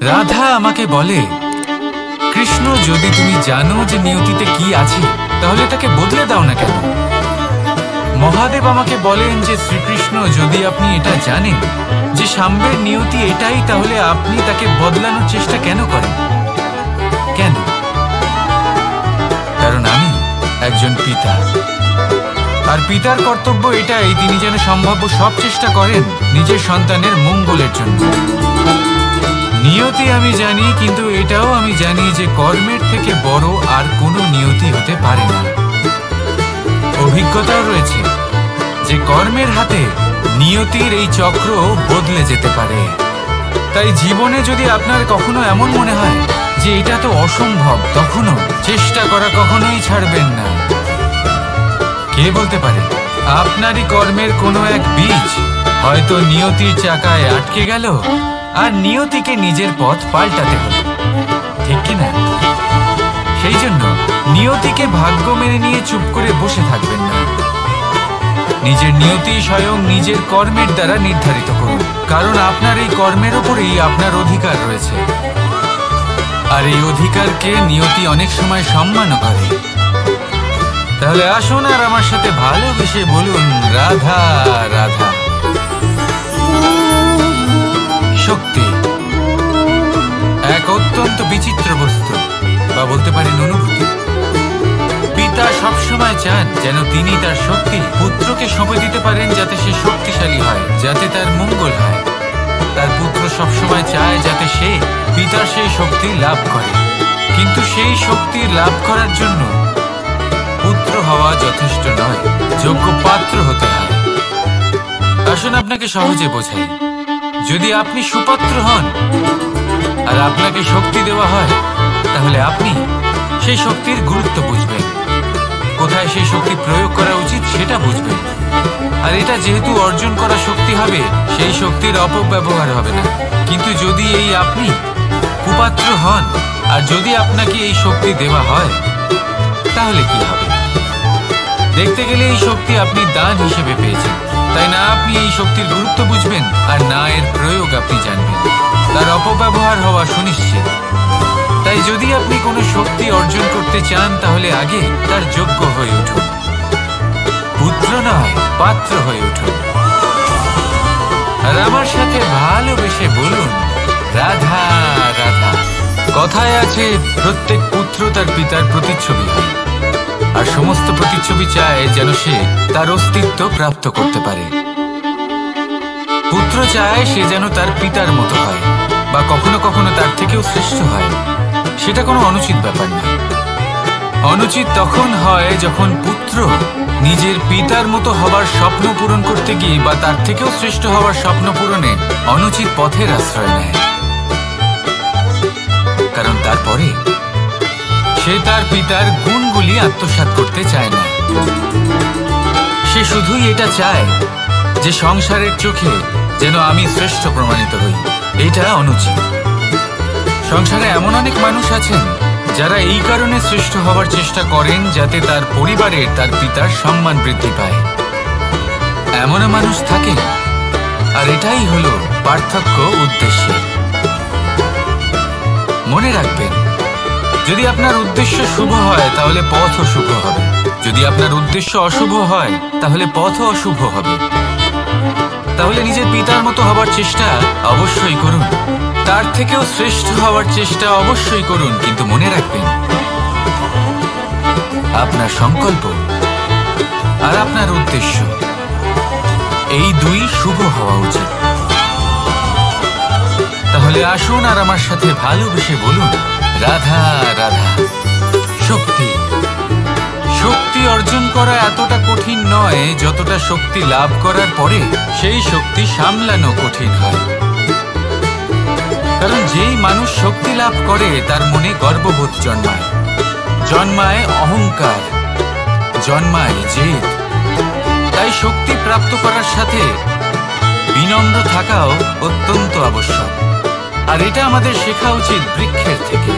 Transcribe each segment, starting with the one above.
রাধা আমাকে বলে, কৃষ্ণ, যদি তুমি জানো যে নিয়তিতে কি আছে তাহলে তাকে বদলে দাও না কেন? মহাদেব আমাকে বলেন যে শ্রীকৃষ্ণ, যদি আপনি এটা জানেন যে সাম্বের নিয়তি এটাই, তাহলে আপনি তাকে বদলানোর চেষ্টা কেন করেন? কেন? কারণ আমি একজন পিতা, আর পিতার কর্তব্য এটাই, তিনি যেন সম্ভাব্য সব চেষ্টা করেন নিজের সন্তানের মঙ্গলের জন্য। নিয়তি আমি জানি, কিন্তু এটাও আমি জানি যে কর্মের থেকে বড় আর কোনো নিয়তি হতে পারে না। অভিজ্ঞতাও রয়েছে যে কর্মের হাতে নিয়তির এই চক্র বদলে যেতে পারে। তাই জীবনে যদি আপনার কখনো এমন মনে হয় যে এটা তো অসম্ভব, তখনও চেষ্টা করা কখনোই ছাড়বেন না। কে বলতে পারে আপনারই কর্মের কোনো এক বীজ হয়তো নিয়তির চাকায় আটকে গেল, আর নিয়তিকে নিজের পথ পাল্টাতে হল, ঠিক কিনা? সেই জন্য নিয়তিকে ভাগ্য মেনে নিয়ে চুপ করে বসে থাকবেন না। নিজের নিয়তি স্বয়ং নিজের কর্মের দ্বারা নির্ধারিত করুন, কারণ আপনার এই কর্মের ওপরেই আপনার অধিকার রয়েছে, আর এই অধিকারকে নিয়তি অনেক সময় সম্মানও করে। তাহলে আসুন আর আমার সাথে ভালোবেসে বলুন, রাধা রাধা। শক্তি এক অত্যন্ত বিচিত্র বস্তু, বা বলতে পারেন অনুভূতি। পিতা সবসময় চান যেন তিনি তার শক্তি পুত্রকে সঁপে দিতে পারেন, যাতে সে শক্তিশালী হয়, যাতে তার মঙ্গল হয়। তার পুত্র সবসময় চায় যাতে সে পিতার সেই শক্তি লাভ করে, কিন্তু সেই শক্তি লাভ করার জন্য পুত্র হওয়া যথেষ্ট নয়, যোগ্য পাত্র হতে হয়। আসুন আপনাকে সহজে বোঝাই। যদি আপনি সুপাত্র হন আর আপনাকে শক্তি দেওয়া হয়, তাহলে আপনি সেই শক্তির গুরুত্ব বুঝবেন, কোথায় সেই শক্তি প্রয়োগ করা উচিত সেটা বুঝবেন। আর এটা যেহেতু অর্জন করা শক্তি হবে, সেই শক্তির অপব্যবহার হবে না। কিন্তু যদি এই আপনি কুপাত্র হন আর যদি আপনাকে এই শক্তি দেওয়া হয়, তাহলে কি হবে? দেখতে গেলে এই শক্তি আপনি দান হিসেবে পেয়েছেন, তাই না আপনি এই শক্তির গুরুত্ব বুঝবেন, আর না এর প্রয়োগ আপনি জানবেন। তার অপব্যবহার হওয়া সুনিশ্চিত। তাই যদি আপনি কোনো শক্তি অর্জন করতে চান, তাহলে আগে তার যোগ্য হয়ে উঠুন, পুত্র নয় পাত্র হয়ে উঠুন। আর আমার সাথে ভালোবেসে বলুন, রাধা রাধা। কথায় আছে, প্রত্যেক পুত্র তার পিতার প্রতিচ্ছবি হয়, আর সমস্ত প্রতিচ্ছবি চায় যেন সে তার অস্তিত্ব প্রাপ্ত করতে পারে। পুত্র চায় সে যেন তার পিতার মতো হয়, বা কখনো কখনো তার থেকেও শ্রেষ্ঠ হয়। সেটা কোনো অনুচিত ব্যাপার না। অনুচিত তখন হয় যখন পুত্র নিজের পিতার মতো হবার স্বপ্ন পূরণ করতে গিয়ে বা তার থেকেও শ্রেষ্ঠ হওয়ার স্বপ্ন পূরণে অনুচিত পথের আশ্রয় নেয়। কারণ তারপরে সে তার পিতার গুণগুলি আত্মসাৎ করতে চায় না। সে শুধুই এটা চায় যে সংসারের চোখে যেন আমি শ্রেষ্ঠ প্রমাণিত হই। এটা অনুচিত। সংসারে এমন অনেক মানুষ আছেন যারা এই কারণে শ্রেষ্ঠ হওয়ার চেষ্টা করেন যাতে তার পরিবারের তার পিতার সম্মান বৃদ্ধি পায়। এমনও মানুষ থাকে, আর এটাই হলো পার্থক্য উদ্দেশ্যে। মনে রাখবেন, যদি আপনার উদ্দেশ্য শুভ হয় তাহলে পথও শুভ হবে, যদি আপনার উদ্দেশ্য অশুভ হয় তাহলে পথও অশুভ হবে। তাহলে নিজের পিতার মতো হবার চেষ্টা অবশ্যই করুন, তার থেকেও শ্রেষ্ঠ হওয়ার চেষ্টা অবশ্যই করুন, কিন্তু মনে রাখবেন আপনার সংকল্প আর আপনার উদ্দেশ্য এই দুই শুভ হওয়া উচিত। তাহলে আসুন আর আমার সাথে ভালোবেসে বলুন, রাধা রাধা। শক্তি শক্তি অর্জন করা এতটা কঠিন নয় যতটা শক্তি লাভ করার পরে সেই শক্তি সামলানো কঠিন হয়। কারণ যেই মানুষ শক্তি লাভ করে তার মনে গর্ববোধ জন্মায়, জন্মায় অহংকার, জন্মায় জেদ। তাই শক্তি প্রাপ্ত করার সাথে বিনম্র থাকাও অত্যন্ত আবশ্যক। আর এটা আমাদের শেখা উচিত বৃক্ষের থেকে।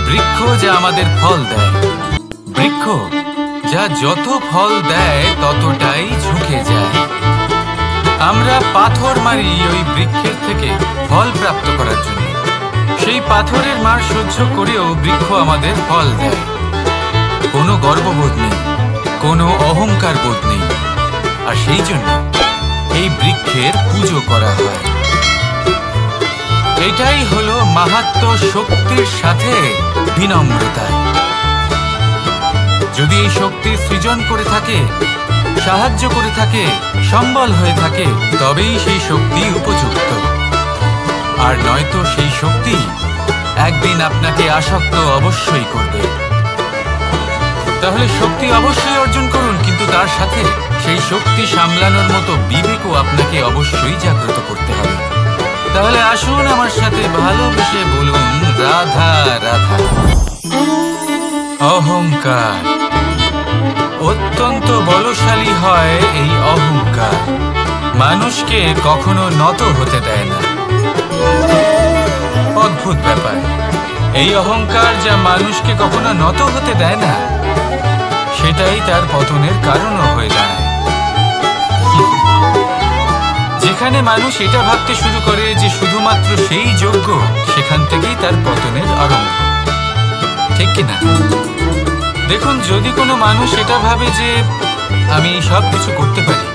বৃক্ষ যা আমাদের ফল দেয়, বৃক্ষ যা যত ফল দেয় ততটাই ঝুঁকে যায়। আমরা পাথর মারি ওই বৃক্ষের থেকে ফল প্রাপ্ত করার জন্য। সেই পাথরের মার সহ্য করেও বৃক্ষ আমাদের ফল দেয়। কোনো গর্ববোধ নেই, কোনো অহংকার বোধ নেই, আর সেই জন্য এই বৃক্ষের পুজো করা হয়। এটাই হলো মাহাত্ম্য শক্তির সাথে বিনম্রতা। যদি এই শক্তি সৃজন করে থাকে, সাহায্য করে থাকে, সম্বল হয়ে থাকে, তবেই সেই শক্তি উপযুক্ত। আর নয়তো সেই শক্তি একদিন আপনাকে আসক্ত অবশ্যই করবে। তাহলে শক্তি অবশ্যই অর্জন করুন, কিন্তু তার সাথে সেই শক্তি সামলানোর মতো বিবেকও আপনাকে অবশ্যই জাগ্রত করতে হবে। তাহলে আসুন আমার সাথে ভালোবেসে বলুন, রাধা রাধা। অহংকার অত্যন্ত বলশালী হয়। এই অহংকার মানুষকে কখনো নত হতে দেয় না। অদ্ভুত ব্যাপার, এই অহংকার যা মানুষকে কখনো নত হতে দেয় না, সেটাই তার পতনের কারণও হয়ে দাঁড়ায়। যেখানে মানুষ এটা ভাবতে শুরু করে যে শুধুমাত্র সেই যোগ্য, সেখান থেকেই তার পতনের আরম্ভ। ঠিক কিনা? দেখুন, যদি কোনো মানুষ এটা ভাবে যে আমি সব কিছু করতে পারি,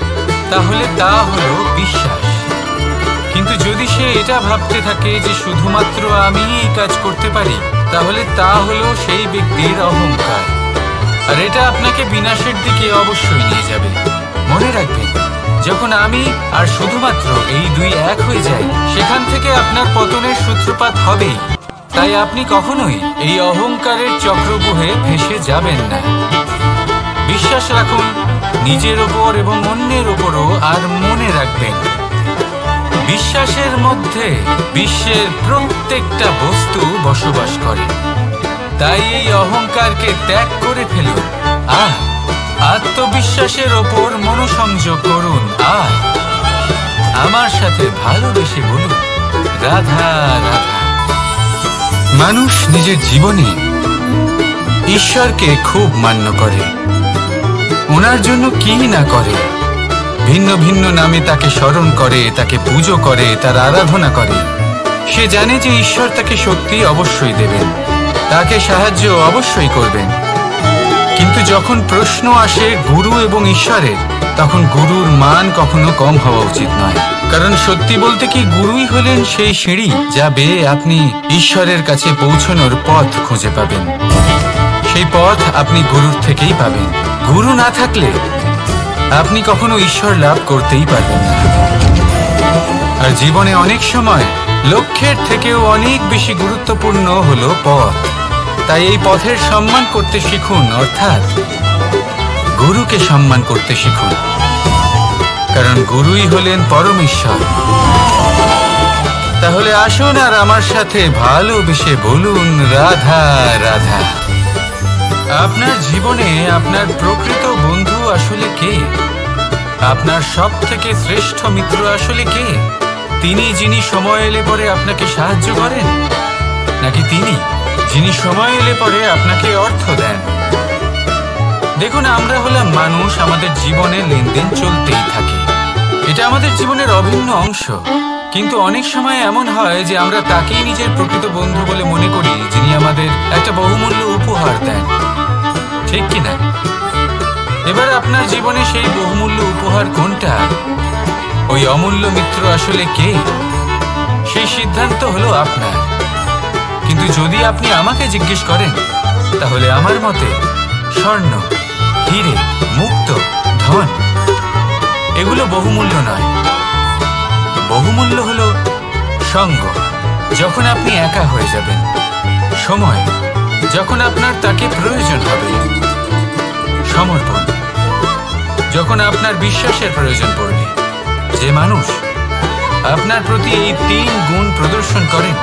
তাহলে তা হলো বিশ্বাস। কিন্তু যদি সে এটা ভাবতে থাকে যে শুধুমাত্র আমি এই কাজ করতে পারি, তাহলে তা হলো সেই ব্যক্তির অহংকার। আর এটা আপনাকে বিনাশের দিকে অবশ্যই নিয়ে যাবে। মনে রাখবেন, যখন আমি আর শুধুমাত্র এই দুই এক হয়ে যাই, সেখান থেকে আপনার পতনের সূত্রপাত হবেই। তাই আপনি কখনোই এই অহংকারের চক্রব্যূহে ফেঁসে যাবেন না। বিশ্বাস রাখুন নিজের ওপর এবং অন্যের ওপরও। আর মনে রাখবেন, বিশ্বাসের মধ্যে বিশ্বের প্রত্যেকটা বস্তু বসবাস করে। তাই এই অহংকারকে ত্যাগ করে ফেলুন। আত্মবিশ্বাসের ওপর মনোসংযোগ করুন। আমার সাথে ভালোবেসে বলুন, রাধা রাধা। মানুষ নিজের জীবনে ঈশ্বরকে খুব মান্য করে। ওনার জন্য কি না করে। ভিন্ন ভিন্ন নামে তাকে স্মরণ করে, তাকে পুজো করে, তার আরাধনা করে। সে জানে যে ঈশ্বর তাকে শক্তি অবশ্যই দেবেন, তাকে সাহায্য অবশ্যই করবেন। কিন্তু যখন প্রশ্ন আসে গুরু এবং ঈশ্বরের, তখন গুরুর মান কখনো কম হওয়া উচিত নয়। কারণ সত্যি বলতে কি, গুরুই হলেন সেই সিঁড়ি যা বেয়ে আপনি ঈশ্বরের কাছে পৌঁছানোর পথ খুঁজে পাবেন। সেই পথ আপনি গুরুর থেকেই পাবেন। গুরু না থাকলে আপনি কখনো ঈশ্বর লাভ করতেই পারবেন না। আর জীবনে অনেক সময় লক্ষ্যের থেকেও অনেক বেশি গুরুত্বপূর্ণ হলো পথ। তাই এই পথের সম্মান করতে শিখুন, অর্থাৎ গুরুকে সম্মান করতে শিখুন। কারণ গুরুই হলেন পরমেশ্বর। তাহলে আসুন আর আমার সাথে ভালোবেসে বলুন, রাধা রাধা। আপনার জীবনে আপনার প্রকৃত বন্ধু আসলে কে? আপনার সব থেকে শ্রেষ্ঠ মিত্র আসলে কে? তিনি যিনি সময় এলে পরে আপনাকে সাহায্য করেন, নাকি তিনি যিনি সময় এলে পরে আপনাকে অর্থ দেন? দেখুন, আমরা হলাম মানুষ, আমাদের জীবনে লেনদেন চলতেই থাকে। এটা আমাদের জীবনের অভিন্ন অংশ। কিন্তু অনেক সময় এমন হয় যে আমরা তাকেই নিজের প্রকৃত বন্ধু বলে মনে করি, যিনি আমাদের একটা বহুমূল্য উপহার দেন। ঠিক কিনা? এবার আপনার জীবনে সেই বহুমূল্য উপহার কোনটা? ওই অমূল্য মিত্র আসলে কে? সেই সিদ্ধান্ত হলো আপনার। কিন্তু যদি আপনি আমাকে জিজ্ঞেস করেন, তাহলে আমার মতে স্বর্ণ, হিরে, মুক্ত, ধন এগুলো বহুমূল্য নয়। বহুমূল্য হলো সঙ্গ, যখন আপনি একা হয়ে যাবেন। সময়, যখন আপনার তাকে প্রয়োজন হবে। সমর্পণ, যখন আপনার বিশ্বাসের প্রয়োজন পড়বে। যে মানুষ আপনার প্রতি এই 3 গুণ প্রদর্শন করেন,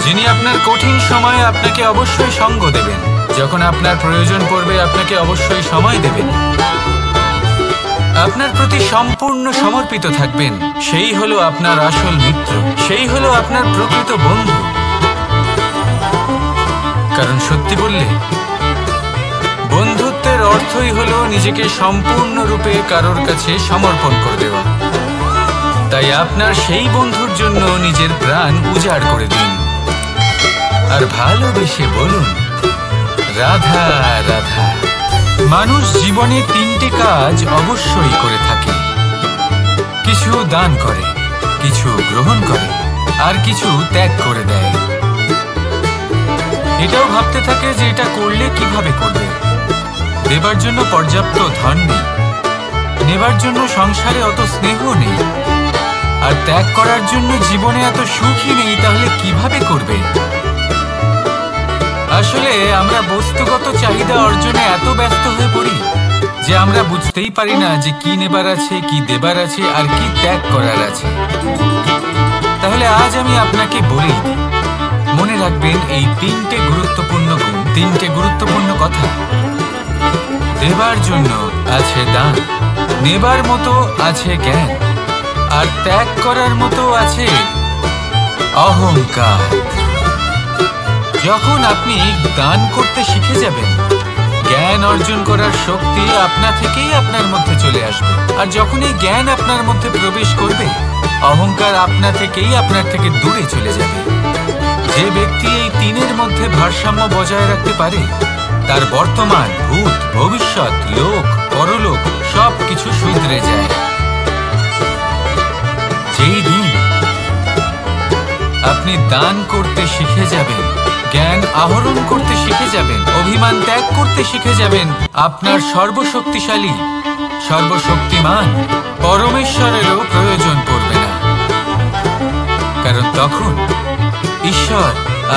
যিনি আপনার কঠিন সময়ে আপনাকে অবশ্যই সঙ্গ দেবেন, যখন আপনার প্রয়োজন পড়বে আপনাকে অবশ্যই সময় দেবেন, আপনার প্রতি সম্পূর্ণ সমর্পিত থাকবেন, সেই হলো আপনার আসল মিত্র, সেই হলো আপনার প্রকৃত বন্ধু। কারণ সত্যি বললে, বন্ধুত্বের বন্ধুত্বের অর্থই হলো নিজেকে সম্পূর্ণরূপে কারোর কাছে সমর্পণ করে দেওয়া। তাই আপনার সেই বন্ধুর জন্য নিজের প্রাণ উজাড় করে দিন আর ভালোবেসে বলুন, রাধা রাধা। মানুষ জীবনে 3টে কাজ অবশ্যই করে থাকে, কিছু দান করে, কিছু গ্রহণ করে, আর কিছু ত্যাগ করে দেয়। এটাও ভাবতে থাকে যে এটা করলে কিভাবে করবে। দেবার জন্য পর্যাপ্ত ধন নেই, নেবার জন্য সংসারে অত স্নেহ নেই, আর ত্যাগ করার জন্য জীবনে এত সুখই নেই, তাহলে কিভাবে করবে? আসলে আমরা বস্তুগত চাহিদা অর্জনে এত ব্যস্ত হয়ে পড়ি যে আমরা বুঝতেই পারি না যে কি নেবার আছে, কি দেবার আছে, আর কি ত্যাগ করার আছে। তাহলে আজ আমি আপনাকে বলি, মনে রাখবেন এই 3টে গুরুত্বপূর্ণ গুণ, 3টে গুরুত্বপূর্ণ কথা। দেবার জন্য আছে দান, নেবার মতো আছে জ্ঞান, আর ত্যাগ করার মতো আছে অহংকার। যখন আপনি দান করতে শিখে যাবেন, জ্ঞান অর্জন করার শক্তি আপনা থেকেই আপনার মধ্যে চলে আসবে। আর যখন এই জ্ঞান আপনার মধ্যে প্রবেশ করবে, অহংকার আপনা থেকেই আপনার থেকে দূরে চলে যাবে। যে ব্যক্তি এই 3-এর মধ্যে ভারসাম্য বজায় রাখতে পারে, তার বর্তমান, ভূত, ভবিষ্যৎ, লোক, পরলোক সবকিছু শুধরে যায়। যেই দিন আপনি দান করতে শিখে যাবেন, জ্ঞান আহরণ করতে শিখে যাবেন, অভিমান ত্যাগ করতে শিখে যাবেন, আপনার সর্বশক্তিশালী, সর্বশক্তিমান পরমেশ্বরেরও প্রয়োজন পড়বে না। কারণ তখন ঈশ্বর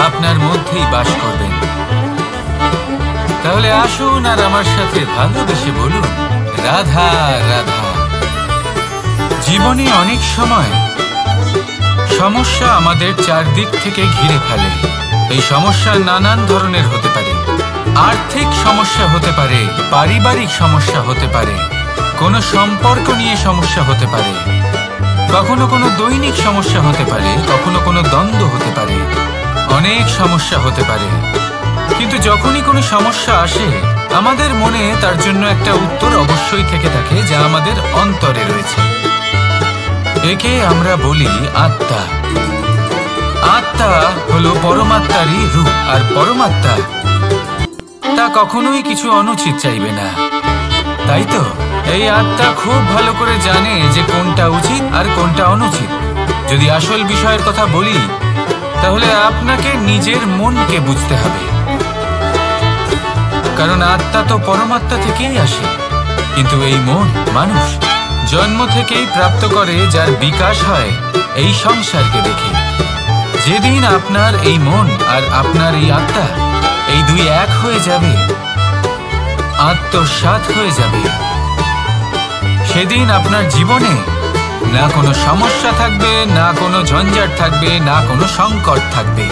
আপনার মধ্যেই বাস করবেন। তাহলে আসুন আর আমার সাথে ভালোবেসে বলুন, রাধা রাধা। জীবনে অনেক সময় সমস্যা আমাদের চারদিক থেকে ঘিরে ফেলে। এই সমস্যা নানান ধরনের হতে পারে। আর্থিক সমস্যা হতে পারে, পারিবারিক সমস্যা হতে পারে, কোনো সম্পর্ক নিয়ে সমস্যা হতে পারে, কখনো কোনো দৈনিক সমস্যা হতে পারে, কখনো কোনো দ্বন্দ্ব হতে পারে, অনেক সমস্যা হতে পারে। কিন্তু যখনই কোনো সমস্যা আসে, আমাদের মনে তার জন্য একটা উত্তর অবশ্যই থেকে থাকে, যা আমাদের অন্তরে রয়েছে। একে আমরা বলি আত্মা। আত্মা হলো পরমাত্মারই রূপ, আর পরমাত্মা তা কখনোই কিছু অনুচিত চাইবে না, তাই তো? এই আত্মা খুব ভালো করে জানে যে কোনটা উচিত আর কোনটা অনুচিত। যদি আসল বিষয়ের কথা বলি, তাহলে আপনাকে নিজের মনকে বুঝতে হবে। কারণ আত্মা তো পরমাত্মা থেকেই আসে, কিন্তু এই মন মানুষ জন্ম থেকেই প্রাপ্ত করে, যার বিকাশ হয় এই সংসারকে দেখে। যেদিন আপনার এই মন আর আপনার এই আত্মা, এই দুই এক হয়ে যাবে, আত্মসাৎ হয়ে যাবে, সেদিন আপনার জীবনে না কোনো সমস্যা থাকবে, না কোনো ঝঞ্ঝাট থাকবে, না কোনো সংকট থাকবে।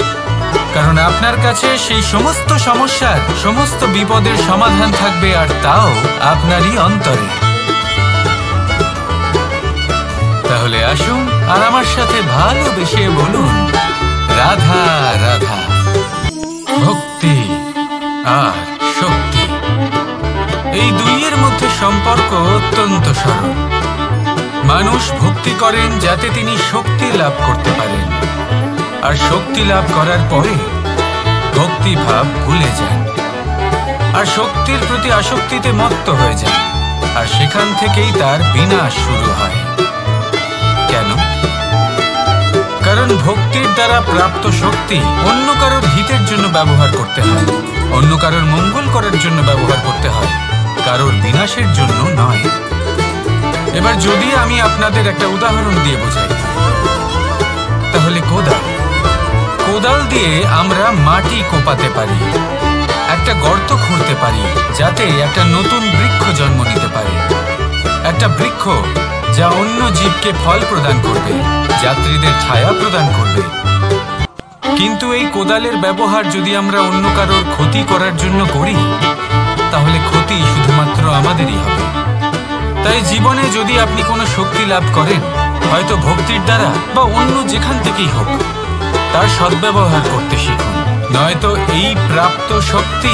কারণ আপনার কাছে সেই সমস্ত সমস্যার, সমস্ত বিপদের সমাধান থাকবে, আর তাও আপনারই অন্তরে। তাহলে আসুন আর আমার সাথে ভালোবেসে বলুন, রাধা রাধা। ভক্তি আর শক্তি, এই দুইয়ের মধ্যে সম্পর্ক অত্যন্ত সরল। মানুষ ভক্তি করেন যাতে তিনি শক্তি লাভ করতে পারেন, আর শক্তি লাভ করার পরে ভক্তিভাব ভুলে যান, আর শক্তির প্রতি আসক্তিতে মত্ত হয়ে যান, আর সেখান থেকেই তার বিনাশ শুরু হয়। কেন? কারণ ভক্তির দ্বারা প্রাপ্ত শক্তি অন্য কারোর হিতের জন্য ব্যবহার করতে হয়, অন্য কারোর মঙ্গল করার জন্য ব্যবহার করতে হয়, কারোর বিনাশের জন্য নয়। এবার যদি আমি আপনাদের একটা উদাহরণ দিয়ে বোঝাই, তাহলে কোদাল। কোদাল দিয়ে আমরা মাটি কোপাতে পারি, একটা গর্ত খুঁড়তে পারি, যাতে একটা নতুন বৃক্ষ জন্ম নিতে পারে। একটা বৃক্ষ যা অন্য জীবকে ফল প্রদান করবে, যাত্রীদের ছায়া প্রদান করবে। কিন্তু এই কোদালের ব্যবহার যদি আমরা অন্য কারোর ক্ষতি করার জন্য করি, তাহলে ক্ষতি শুধুমাত্র আমাদেরই হবে। তাই জীবনে যদি আপনি কোনো শক্তি লাভ করেন, হয়তো ভক্তির দ্বারা বা অন্য যেখান থেকেই হোক, তার সদ্ব্যবহার করতে শিখুন। নয়তো এই প্রাপ্ত শক্তি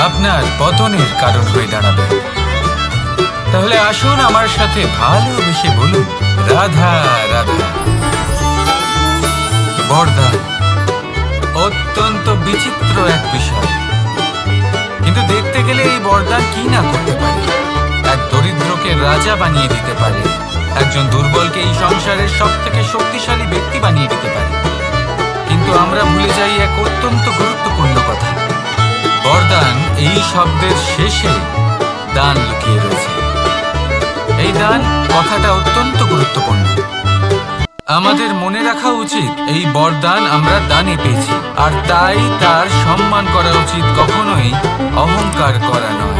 আপনার পতনের কারণ হয়ে দাঁড়াবে। তাহলে আসুন আমার সাথে ভালোবেসে বলুন, রাধা রাধা। বরদান অত্যন্ত বিচিত্র এক বিষয়, কিন্তু দেখতে গেলে এই বরদান কি না করতে পারে। এক দরিদ্রকে রাজা বানিয়ে দিতে পারে, একজন দুর্বলকে এই সংসারের সবথেকে শক্তিশালী ব্যক্তি বানিয়ে দিতে পারে। কিন্তু আমরা ভুলে যাই এক অত্যন্ত গুরুত্বপূর্ণ কথা। বরদান এই শব্দের শেষে দান লুকিয়ে রয়েছে। এই দান কথাটা অত্যন্ত গুরুত্বপূর্ণ। আমাদের মনে রাখা উচিত এই বরদান আমরা দানে পেয়েছি, আর তাই তার সম্মান করা উচিত, কখনোই অহংকার করা নয়।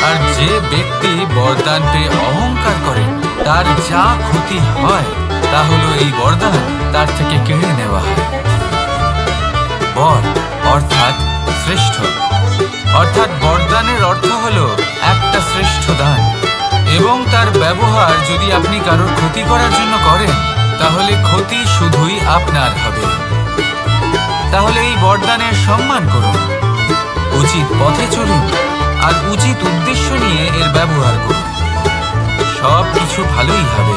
আর যে ব্যক্তি বরদান পেয়ে অহংকার করে তার যা ক্ষতি হয় তা হলো এই বরদান তার থেকে কেড়ে নেওয়া হয়। বর অর্থাৎ শ্রেষ্ঠ, অর্থাৎ বরদানের অর্থ হলো একটা শ্রেষ্ঠ দান, এবং তার ব্যবহার যদি আপনি কারোর ক্ষতি করার জন্য করেন তাহলে ক্ষতি শুধুই আপনার হবে। তাহলে এই বরদানের সম্মান করুন, উচিত পথে চলুন, আর উচিত উদ্দেশ্য নিয়ে এর ব্যবহার করুন, সব কিছু ভালোই হবে।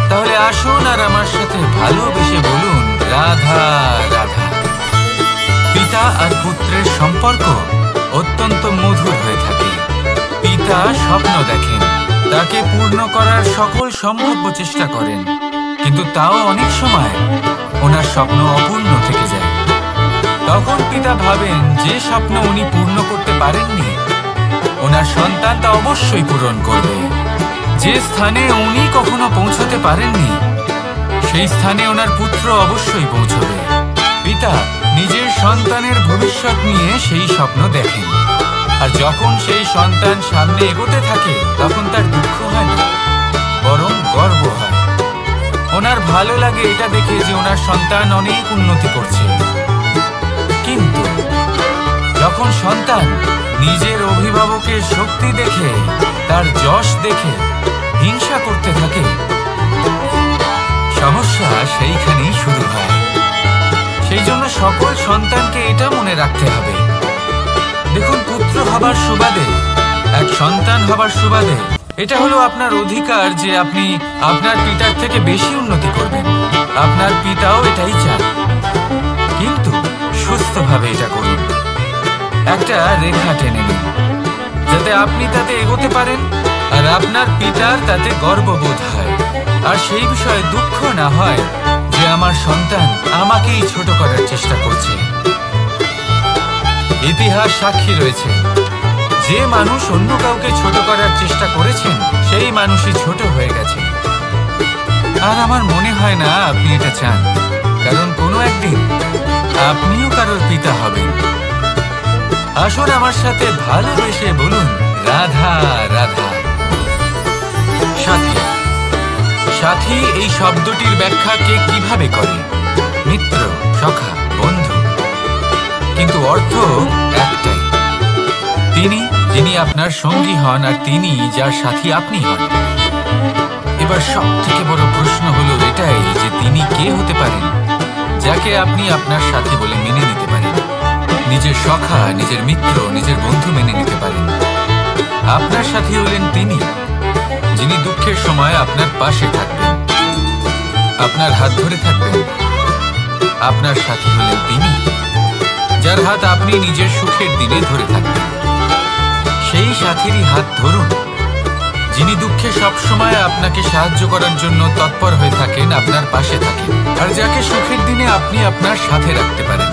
তাহলে আসুন আর আমার সাথে ভালোবেসে বলুন, রাধা রাধা। পিতা আর পুত্রের সম্পর্ক অত্যন্ত মধুর হয়ে থাকে। পিতা স্বপ্ন দেখেন, তাকে পূর্ণ করার সকল সম্ভাব্য চেষ্টা করেন, কিন্তু তাও অনেক সময় ওনার স্বপ্ন অপূর্ণ থেকে যায়। তখন পিতা ভাবেন যে স্বপ্ন উনি পূর্ণ করতে পারেননি ওনার সন্তান তা অবশ্যই পূরণ করবে। যে স্থানে উনি কখনো পৌঁছতে পারেননি সেই স্থানে ওনার পুত্র অবশ্যই পৌঁছবে। পিতা নিজের সন্তানের ভবিষ্যৎ নিয়ে সেই স্বপ্ন দেখেন, আর যখন সেই সন্তান সামনে এগোতে থাকে তখন তার দুঃখ হয় না, বরং গর্ব হয়। ওনার ভালো লাগে এটা দেখে যে ওনার সন্তান অনেক উন্নতি করছে। কিন্তু যখন সন্তান নিজের অভিভাবকের শক্তি দেখে, তার যশ দেখে হিংসা করতে থাকে, সমস্যা সেইখানেই শুরু হয়। সেই জন্য সকল সন্তানকে এটা মনে রাখতে হবে। দেখুন, পুত্র হবার সুবাদে, এক সন্তান হবার সুবাদে এটা হলো আপনার অধিকার যে আপনি আপনার পিতার থেকে বেশি উন্নতি করবেন। আপনার পিতাও এটাই চান, কিন্তু সুস্থভাবে এটা করুন। একটা রেখা টেনে নিন যাতে আপনি তাতে এগোতে পারেন আর আপনার পিতার তাতে গর্ববোধ হয়, আর সেই বিষয়ে দুঃখ না হয় যে আমার সন্তান আমাকেই ছোট করার চেষ্টা করছে। ইতিহাস সাক্ষী রয়েছে, যে মানুষ অন্য কাউকে ছোট করার চেষ্টা করেছেন সেই মানুষই ছোট হয়ে গেছে। আর আমার মনে হয় না আপনি এটা চান, কারণ কোনো একদিন আপনিও কারোর পিতা হবেন। আসুন আমার সাথে ভালোবেসে বলুন, রাধা রাধা। সাথী, সাথী এই শব্দটির ব্যাখ্যা কে কিভাবে করে? মিত্র, সখা, বন্ধু, কিন্তু অর্থ একটাই। তিনি যিনি আপনার সঙ্গী হন আর তিনি যার সাথী আপনি হন। এবার সব থেকে বড় প্রশ্ন হলো এটাই যে তিনি কে হতে পারেন যাকে আপনি আপনার সাথী বলে মেনে নিতে পারেন, নিজের সখা, নিজের মিত্র, নিজের বন্ধু মেনে নিতে পারেন। আপনার সাথী হলেন তিনি যিনি দুঃখের সময় আপনার পাশে থাকবেন, আপনার হাত ধরে থাকবেন। আপনার সাথী হলেন তিনি যার হাত আপনি নিজের সুখের দিনে ধরে থাকবেন। সেই সাথীরই হাত ধরুন যিনি দুঃখে সবসময় আপনাকে সাহায্য করার জন্য তৎপর হয়ে থাকেন, আপনার পাশে থাকেন, আর যাকে সুখের দিনে আপনি আপনার সাথে রাখতে পারেন।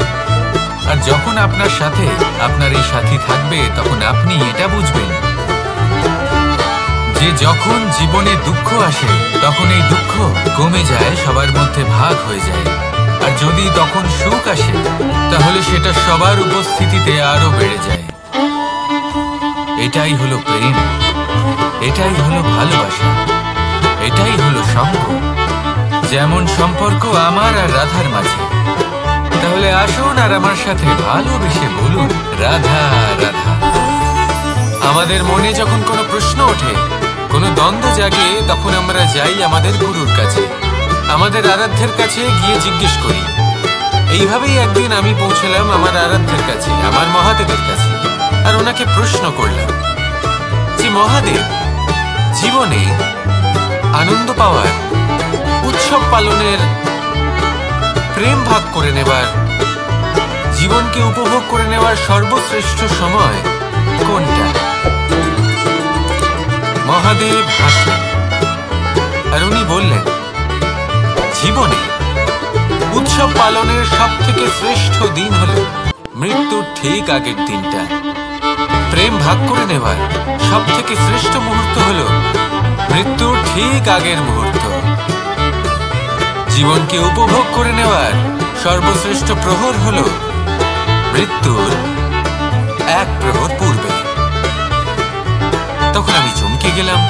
আর যখন আপনার সাথে আপনার এই সাথী থাকবে তখন আপনি এটা বুঝবেন যে যখন জীবনে দুঃখ আসে তখন এই দুঃখ কমে যায়, সবার মধ্যে ভাগ হয়ে যায়। আর যদি তখন সুখ আসে তাহলে সেটা সবার উপস্থিতিতে আরো বেড়ে যায়। এটাই হলো প্রেম, এটাই হলো ভালোবাসা, এটাই হলো সঙ্গ, যেমন সম্পর্ক আমার আর রাধার মাঝে। তাহলে আসুন আর আমার সাথে ভালোবেসে বলুন, রাধা রাধা। আমাদের মনে যখন কোনো প্রশ্ন ওঠে, কোনো দ্বন্দ্ব জাগে, তখন আমরা যাই আমাদের গুরুর কাছে, আমাদের আরাধ্যের কাছে গিয়ে জিজ্ঞেস করি। এইভাবেই একদিন আমি পৌঁছলাম আমার আরাধ্যের কাছে, আমার মহাদেবের কাছে। আর ওনাকে প্রশ্ন করলাম যে মহাদেব, জীবনে আনন্দ পাওয়ার, উৎসব পালনের, প্রেম ভাগ করে নেবার, জীবনকে উপভোগ করে নেওয়ার সর্বশ্রেষ্ঠ সময় কোনটা? মহাদেব হাসলেন আর উনি বললেন, জীবনে উৎসব পালনের সব থেকে শ্রেষ্ঠ দিন হলো মৃত্যুর ঠিক আগের দিনটা। প্রেম ভাগ করে নেওয়ার সব থেকে শ্রেষ্ঠ মুহূর্ত হলো মৃত্যুর ঠিক আগের মুহূর্ত। জীবনকে উপভোগ করে নেওয়ার সর্বশ্রেষ্ঠ প্রহর হলো মৃত্যুর এক প্রহর পূর্বে। তখন আমি চমকে গেলাম।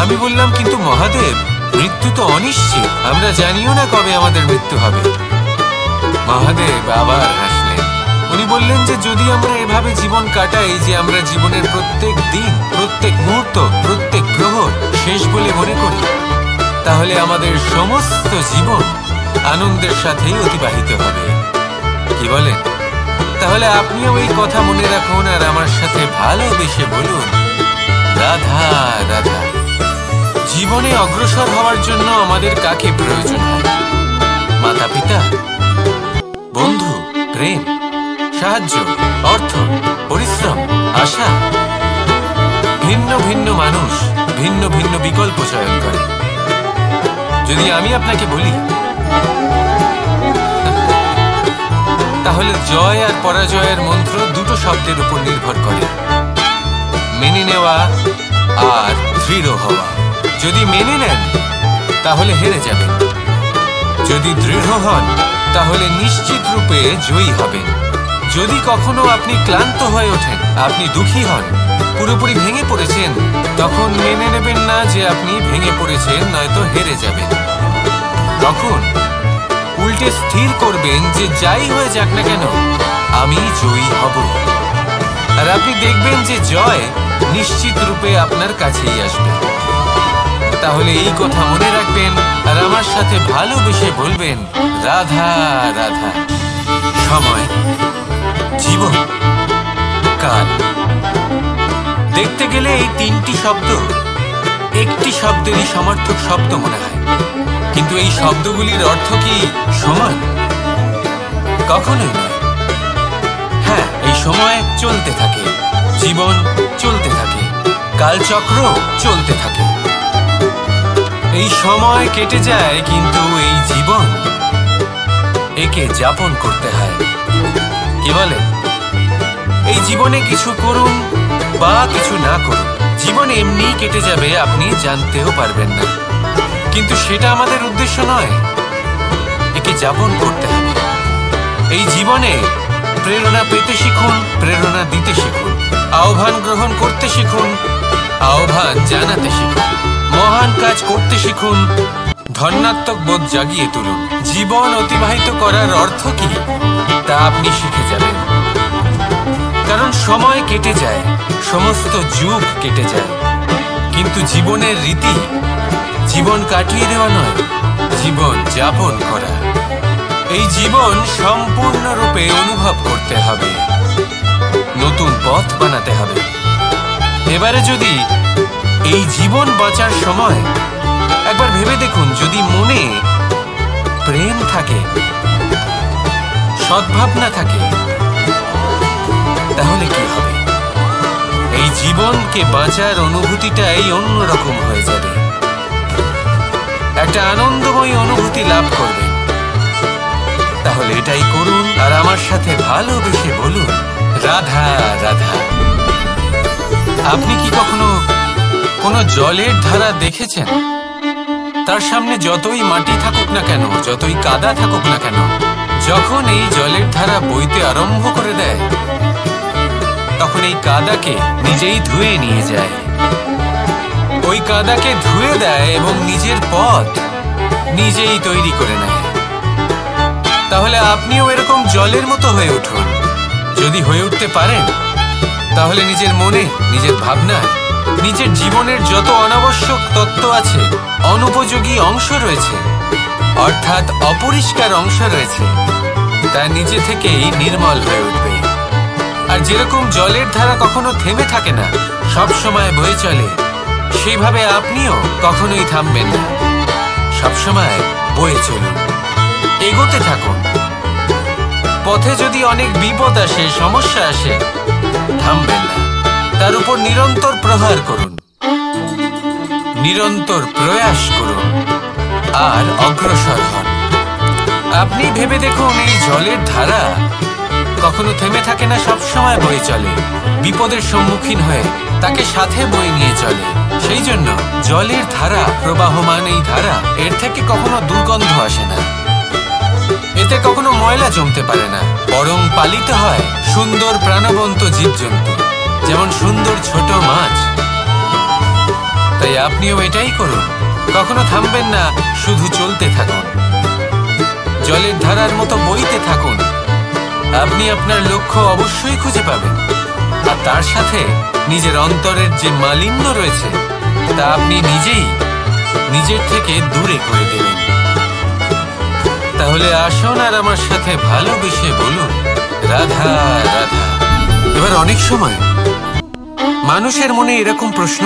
আমি বললাম, কিন্তু মহাদেব, মৃত্যু তো অনিশ্চিত, আমরা জানিও না কবে আমাদের মৃত্যু হবে। মহাদেব আবার হাসলেন। উনি বললেন যে যদি আমরা এভাবে জীবন কাটাই যে আমরা জীবনের প্রত্যেক দিন, প্রত্যেক মুহূর্ত, প্রত্যেক প্রহর শেষ বলে মনে করি, তাহলে আমাদের সমস্ত জীবন আনন্দের সাথেই অতিবাহিত হবে। কি বলেন? তাহলে আপনিও এই কথা মনে রাখুন আর আমার সাথে ভালোবেসে বলুন, রাধা রাধা। জীবনে অগ্রসর হওয়ার জন্য আমাদের কাকে প্রয়োজন হয়? মাতা পিতা, বন্ধু, প্রেম, সাহায্য, অর্থ, পরিশ্রম, আশা। ভিন্ন ভিন্ন মানুষ ভিন্ন ভিন্ন বিকল্প চয়ন করে। যদি আমি আপনাকে বলি, তাহলে জয় আর পরাজয়ের মন্ত্র দুটো শব্দের উপর নির্ভর করে, মেনে নেওয়া আর দৃঢ় হওয়া। যদি মেনে নেন তাহলে হেরে যাবেন, যদি দৃঢ় হন তাহলে নিশ্চিত রূপে জয়ী হবেন। যদি কখনো আপনি ক্লান্ত হয়ে ওঠেন, আপনি দুঃখী হন, পুরোপুরি ভেঙে পড়েছেন, তখন মেনে নেবেন না যে আপনি ভেঙে পড়েছেন, নয়তো হেরে যাবেন। তখন উল্টে স্থির করবেন যে যাই হয়ে যাক না কেন, আমি জয়ী হব। আর আপনি দেখবেন যে জয় নিশ্চিত রূপে আপনার কাছেই আসবে। তাহলে এই কথা মনে রাখবেন আর আমার সাথে ভালোবেসে বলবেন, রাধা রাধা। সময়, জীবন, কাল। দেখতে গেলে এই তিনটি শব্দ একটি শব্দেরই সমার্থক শব্দ মনে হয়, কিন্তু এই শব্দগুলির অর্থ কি সমান? কখনোই নয়। হ্যাঁ, এই সময় চলতে থাকে, জীবন চলতে থাকে, কালচক্র চলতে থাকে। এই সময় কেটে যায়, কিন্তু এই জীবন, একে যাপন করতে হয়। কি বলে? এই জীবনে কিছু করুন বা কিছু না করুন, জীবন এমনি কেটে যাবে, আপনি জানতেও পারবেন না। কিন্তু সেটা আমাদের উদ্দেশ্য নয়, একে যাপন করতে হবে। এই জীবনে প্রেরণা পেতে শিখুন, প্রেরণা দিতে শিখুন, আহ্বান গ্রহণ করতে শিখুন, আহ্বান জানাতে শিখুন, মহান কাজ করতে শিখুন, ধন্যাত্মক বোধ জাগিয়ে তুলুন। জীবন অতিবাহিত করার অর্থ কি তা আপনি শিখে যাবেন। কারণ সময় কেটে যায়, সমস্ত যুগ কেটে যায়, কিন্তু জীবনের রীতি জীবন কাটিয়ে দেওয়া নয়, জীবন যাপন করা। এই জীবন সম্পূর্ণরূপে অনুভব করতে হবে, নতুন পথ বানাতে হবে। এবারে যদি এই জীবন বাঁচার সময় একবার ভেবে দেখুন, যদি মনে প্রেম থাকে, সদ্ভাবনা থাকে, তাহলে কি হবে? এই জীবনকে বাঁচার অনুভূতিটাই অন্যরকম হয়ে যাবে, একটা আনন্দময় অনুভূতি লাভ করবে। তাহলে এটাই করুন আর আমার সাথে ভালোবেসে বলুন, রাধা রাধা। আপনি কি কখনো কোনো জলের ধারা দেখেছেন? তার সামনে যতই মাটি থাকুক না কেন, যতই কাদা থাকুক না কেন, যখন এই জলের ধারা বইতে আরম্ভ করে দেয়, তখন এই কাদাকে নিজেই ধুয়ে নিয়ে যায়। ওই কাদাকে ধুয়ে দেয় এবং নিজের পথ নিজেই তৈরি করে নেয়। তাহলে আপনিও এরকম জলের মতো হয়ে উঠুন। যদি হয়ে উঠতে পারেন, তাহলে নিজের মনে, নিজের ভাবনায়, নিজের জীবনের যত অনাবশ্যক তত্ত্ব আছে, অনুপযোগী অংশ রয়েছে, অর্থাৎ অপরিষ্কার অংশ রয়েছে, তা নিজে থেকেই নির্মল হয়ে উঠবে। আর যেরকম জলের ধারা কখনো থেমে থাকে না, সব সময় বয়ে চলে, সেইভাবে আপনিও কখনোই থামবেন না। সবসময় বয়ে চলুন, এগোতে থাকুন। পথে যদি অনেক বিপদ আসে, সমস্যা আসে, থামবেন না, তার উপর নিরন্তর প্রহার করুন, নিরন্তর প্রয়াস করুন আর অগ্রসর হন। আপনি ভেবে দেখুন, এই জলের ধারা কখনো থেমে থাকে না, সবসময় বয়ে চলে, বিপদের সম্মুখীন হয়ে তাকে সাথে বয়ে নিয়ে চলে। সেই জন্য জলের ধারা, প্রবাহমান এই ধারা, এর থেকে কখনো দুর্গন্ধ আসে না, এতে কখনো ময়লা জমতে পারে না, বরং পালিত হয় সুন্দর প্রাণবন্ত জীবজন্তু, যেমন সুন্দর ছোট মাছ। তাই আপনিও এটাই করুন, কখনো থামবেন না, শুধু চলতে থাকুন, জলের ধারার মতো বইতে থাকুন। আপনি আপনার লক্ষ্য অবশ্যই খুঁজে পাবেন, আর তার সাথে নিজের অন্তরের যে মালিন্য রয়েছে তা আপনি নিজেই নিজের থেকে দূরে করে দেবেন। তাহলে আসুন আর আমার সাথে ভালোবেসে বলুন, রাধা রাধা। এবার অনেক সময় মানুষের মনে এরকম প্রশ্ন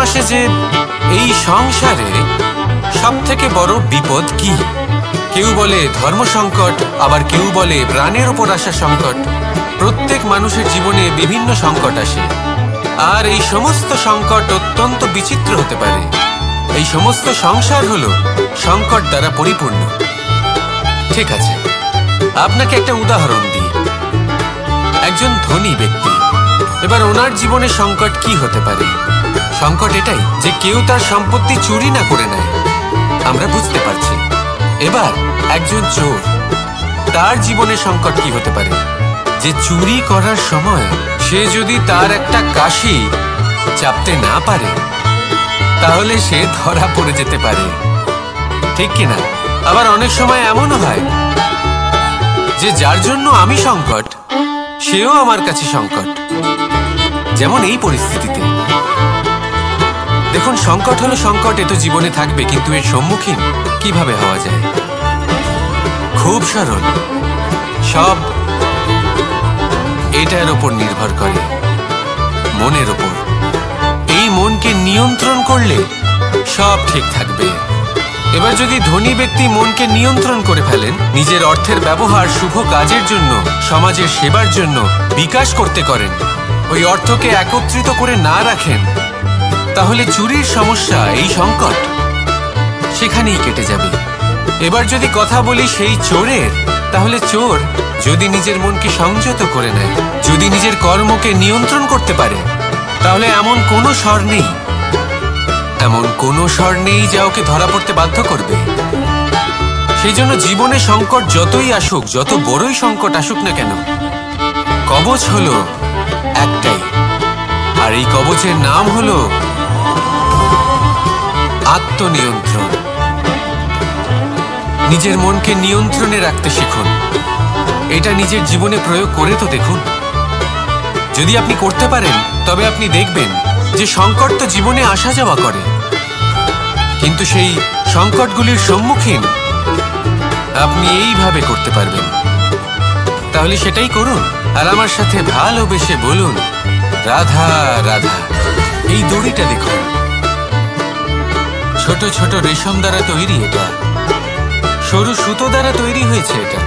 আসে যে এই সংসারে সব থেকে বড় বিপদ কি? কেউ বলে ধর্ম সংকট, আবার কেউ বলে প্রাণের উপর আসা সংকট। প্রত্যেক মানুষের জীবনে বিভিন্ন সংকট আসে, আর এই সমস্ত সংকট অত্যন্ত বিচিত্র হতে পারে। এই সমস্ত সংসার হলো সংকট দ্বারা পরিপূর্ণ। ঠিক আছে, আপনাকে একটা উদাহরণ দিই। একজন ধনী ব্যক্তি, এবার ওনার জীবনে সংকট কি হতে পারে? সংকট এটাই যে কেউ তার সম্পত্তি চুরি না করে নেয়, আমরা বুঝতে পারছি। এবার একজন চোর, তার জীবনে সংকট কি হতে পারে? যে চুরি করার সময় সে যদি তার একটা কাশি চাপতে না পারে, তাহলে সে ধরা পড়ে যেতে পারে, ঠিক কিনা? আবার অনেক সময় এমনও হয় যে যার জন্য আমি সংকট, সেও আমার কাছে সংকট। যেমন এই পরিস্থিতিতে দেখুন, সংকট হলো সংকট, এ তো জীবনে থাকবে, কিন্তু এর সম্মুখীন কিভাবে হওয়া যায়? খুব সরল, সব এটার ওপর নির্ভর করে, মনের ওপর। এই মনকে নিয়ন্ত্রণ করলে সব ঠিক থাকবে। এবার যদি ধনী ব্যক্তি মনকে নিয়ন্ত্রণ করে ফেলেন, নিজের অর্থের ব্যবহার শুভ কাজের জন্য, সমাজের সেবার জন্য বিকাশ করতে করেন, ওই অর্থকে একত্রিত করে না রাখেন, তাহলে চুরির সমস্যা, এই সংকট সেখানেই কেটে যাবে। এবার যদি কথা বলি সেই চোরের, তাহলে চোর যদি নিজের মনকে সংযত করে নেয়, যদি নিজের কর্মকে নিয়ন্ত্রণ করতে পারে, তাহলে এমন কোনো স্বর নেই যা ওকে ধরা পড়তে বাধ্য করবে। সেই জন্য জীবনে সংকট যতই আসুক, যত বড়ই সংকট আসুক না কেন, কবচ হলো একটাই, আর এই কবচের নাম হলো আত্মনিয়ন্ত্রণ। নিজের মনকে নিয়ন্ত্রণে রাখতে শিখুন। এটা নিজের জীবনে প্রয়োগ করে তো দেখুন। যদি আপনি করতে পারেন, তবে আপনি দেখবেন যে সংকট তো জীবনে আসা যাওয়া করে, কিন্তু সেই সংকটগুলির সম্মুখীন আপনি এইভাবে করতে পারবেন। তাহলে সেটাই করুন, আর আমার সাথে ভালোবেসে বলুন, রাধা রাধা। এই দড়িটা দেখুন, ছোট ছোট রেশম দ্বারা তৈরি, এটা সরু সুতো দ্বারা তৈরি হয়েছে এটা,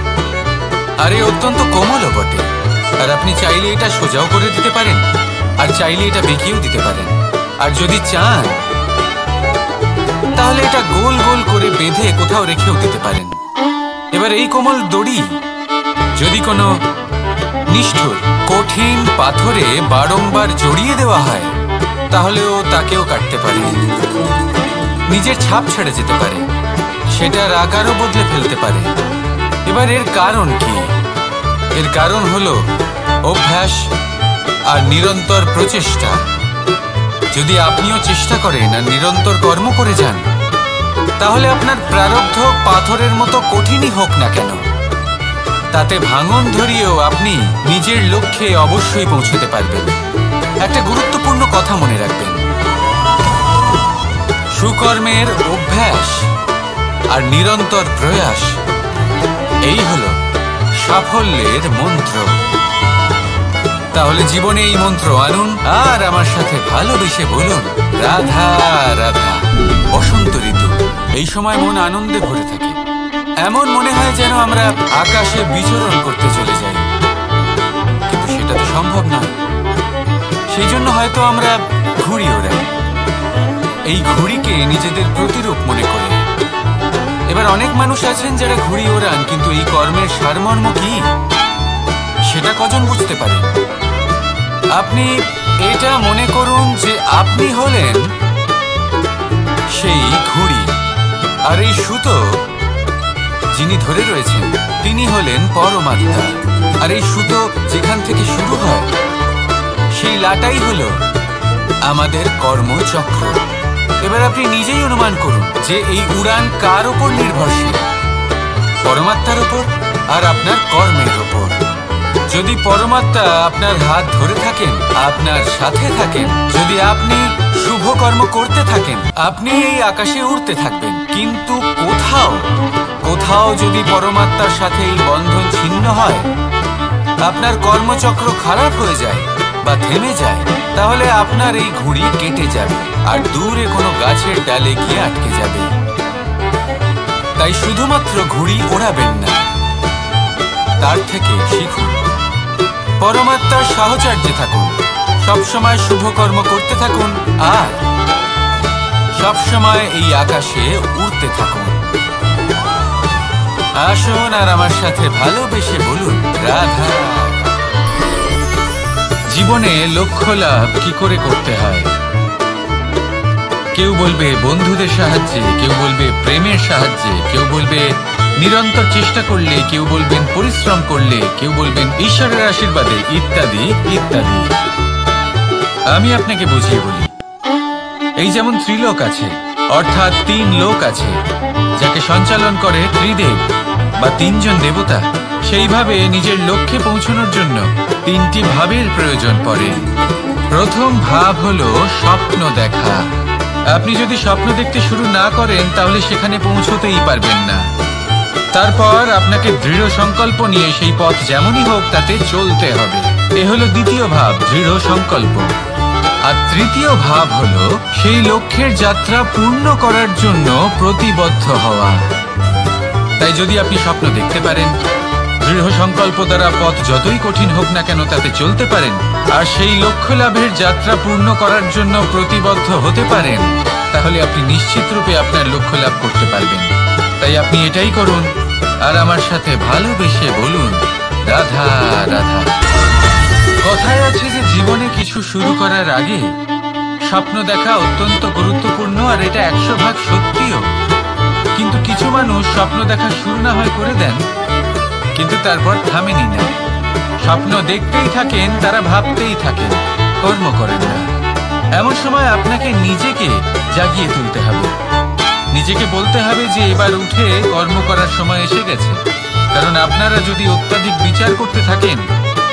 আর এ অত্যন্ত কোমলও বটে। আর আপনি চাইলে এটা সোজাও করে দিতে পারেন, আর চাইলে এটা বেঁকিয়েও দিতে পারেন, আর যদি চান তাহলে এটা গোল গোল করে বেঁধে কোথাও রেখেও দিতে পারেন। এবার এই কোমল দড়ি যদি কোনো নিষ্ঠুর কঠিন পাথরে বারংবার জড়িয়ে দেওয়া হয়, তাহলেও তাকেও কাটতে পারে, নিজের ছাপ ছেড়ে যেতে পারে, সেটার আকারও বদলে ফেলতে পারে। এবার এর কারণ কি? এর কারণ হলো অভ্যাস আর নিরন্তর প্রচেষ্টা। যদি আপনিও চেষ্টা করেন আর নিরন্তর কর্ম করে যান, তাহলে আপনার প্রারব্ধ পাথরের মতো কঠিনই হোক না কেন, তাতে ভাঙন ধরিয়েও আপনি নিজের লক্ষ্যে অবশ্যই পৌঁছতে পারবেন। একটা গুরুত্বপূর্ণ কথা মনে রাখবেন, সুকর্মের অভ্যাস আর নিরন্তর প্রয়াস, এই হলো সাফল্যের মন্ত্র। তাহলে জীবনে এই মন্ত্র আনুন আর আমার সাথে ভালোবেসে বলুন, রাধা রাধা। বসন্ত ঋতু, এই সময় মন আনন্দে ভরে থাকে। এমন মনে হয় যেন আমরা আকাশে বিচরণ করতে চলে যাই, কিন্তু সেটা তো সম্ভব নয়। সেই জন্য হয়তো আমরা ঘুড়ি ওড়াই, এই ঘুড়িকে নিজেদের প্রতিরূপ মনে করে। এবার অনেক মানুষ আছেন যারা ঘুড়ি ওড়ান, কিন্তু এই কর্মের সারমর্ম কি সেটা কজন বুঝতে পারেন? আপনি এটা মনে করুন যে আপনি হলেন সেই ঘুড়ি, আর এই সুতো যিনি ধরে রয়েছেন তিনি হলেন পরমাত্মা। আর এই সুতো যেখান থেকে শুরু হয় সেই লাটাই হলো আমাদের কর্মচক্র। এবার আপনি নিজেই অনুমান করুন যে এই উড়ান কার ওপর নির্ভরশীল? পরমাত্মার ওপর আর আপনার কর্মের ওপর। যদি পরমাত্মা আপনার হাত ধরে থাকেন, আপনার সাথে থাকেন, যদি আপনি শুভ কর্ম করতে থাকেন, আপনি এই আকাশে উড়তে থাকবেন। কিন্তু কোথাও যদি পরমাত্মার সাথে এই বন্ধন ছিন্ন হয়, আপনার কর্মচক্র খারাপ হয়ে যায় বা থেমে যায়, তাহলে আপনার এই ঘুড়ি কেটে যাবে আর দূরে কোনো গাছের ডালে গিয়ে আটকে যাবে। তাই শুধুমাত্র ঘুড়ি ওড়াবেন না, তার থেকে শিখুন, পরমাত্মার সাহচর্যে থাকুন, সবসময় শুভ কর্ম করতে থাকুন আর সবসময় এই আকাশে উড়তে থাকুন। আসুন আর আমার সাথে ভালোবেসে বলুন, রাধা। জীবনে লক্ষ্য লাভ কি করে করতে হয়? কেউ বলবে বন্ধুদের সাহায্যে, কেউ বলবে প্রেমের সাহায্যে, কেউ বলবে নিরন্তর চেষ্টা করলে, কেউ বলবেন পরিশ্রম করলে, কেউ বলবেন ঈশ্বরের আশীর্বাদে, ইত্যাদি ইত্যাদি। আমি আপনাকে বুঝিয়ে বলি, এই যেমন ত্রিলোক আছে, অর্থাৎ 3 লোক আছে, যাকে সঞ্চালন করে ত্রিদেব বা 3 জন দেবতা। সেইভাবে নিজের লক্ষ্যে পৌঁছানোর জন্য 3টি ভাবের প্রয়োজন পড়ে। প্রথম ভাব হলো স্বপ্ন দেখা। আপনি যদি স্বপ্ন দেখতে শুরু না করেন তাহলে সেখানে পৌঁছতেই পারবেন না। তারপর আপনাকে দৃঢ় সংকল্প নিয়ে সেই পথ যেমনই হোক তাতে চলতে হবে। এ হলো দ্বিতীয় ভাব, দৃঢ় সংকল্প। আর তৃতীয় ভাব হলো সেই লক্ষ্যের যাত্রা পূর্ণ করার জন্য প্রতিবদ্ধ হওয়া। তাই যদি আপনি স্বপ্ন দেখতে পারেন, দৃঢ় সংকল্প দ্বারা পথ যতই কঠিন হোক না কেন তাতে চলতে পারেন, আর সেই লক্ষ্য লাভের যাত্রা পূর্ণ করার জন্য প্রতিবদ্ধ হতে পারেন, তাহলে আপনি নিশ্চিত রূপে আপনার লক্ষ্য লাভ করতে পারবেন। তাই আপনি এটাই করুন আর আমার সাথে ভালোবেসে বলুন, রাধা রাধা। কথায় আছে যে জীবনে কিছু শুরু করার আগে স্বপ্ন দেখা অত্যন্ত গুরুত্বপূর্ণ, আর এটা 100% সত্যিও। কিন্তু কিছু মানুষ স্বপ্ন দেখা শুরু না হয় করে দেন, কিন্তু তারপর থামেনি না। স্বপ্ন দেখতেই থাকেন, তারা ভাবতেই থাকেন, কর্ম করেন না। এমন সময় আপনাকে নিজেকে জাগিয়ে তুলতে হবে, নিজেকে বলতে হবে যে এবার উঠে কর্ম করার সময় এসে গেছে। কারণ আপনারা যদি অত্যাধিক বিচার করতে থাকেন,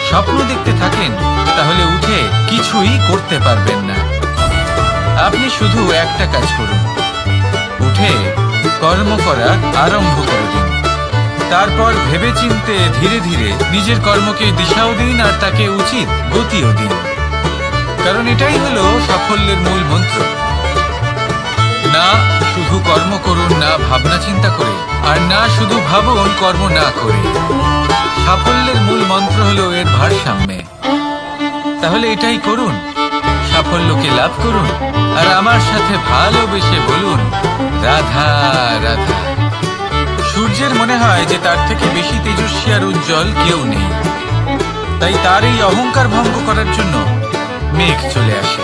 স্বপ্ন দেখতে থাকেন, তাহলে উঠে কিছুই করতে পারবেন না। আপনি শুধু একটা কাজ করুন, উঠে কর্ম করা আরম্ভ করে দিন। তারপর ভেবেচিন্তে ধীরে ধীরে নিজের কর্মকে দিশাও দিন আর তাকে উচিত গতিও দিন। কারণ এটাই হলো সাফল্যের মূল মন্ত্র। না শুধু কর্ম করুন না ভাবনা চিন্তা করে, আর না শুধু ভাবুন কর্ম না করে। সাফল্যের মূল মন্ত্র হলো এর ভারসাম্যে। তাহলে এটাই করুন, সাফল্যকে লাভ করুন আর আমার সাথে ভালোবেসে বলুন, রাধা রাধা। সূর্যের মনে হয় যে তার থেকে বেশি তেজস্বী আর উজ্জ্বল কেউ নেই, তাই তার এই অহংকার ভঙ্গ করার জন্য মেঘ চলে আসে।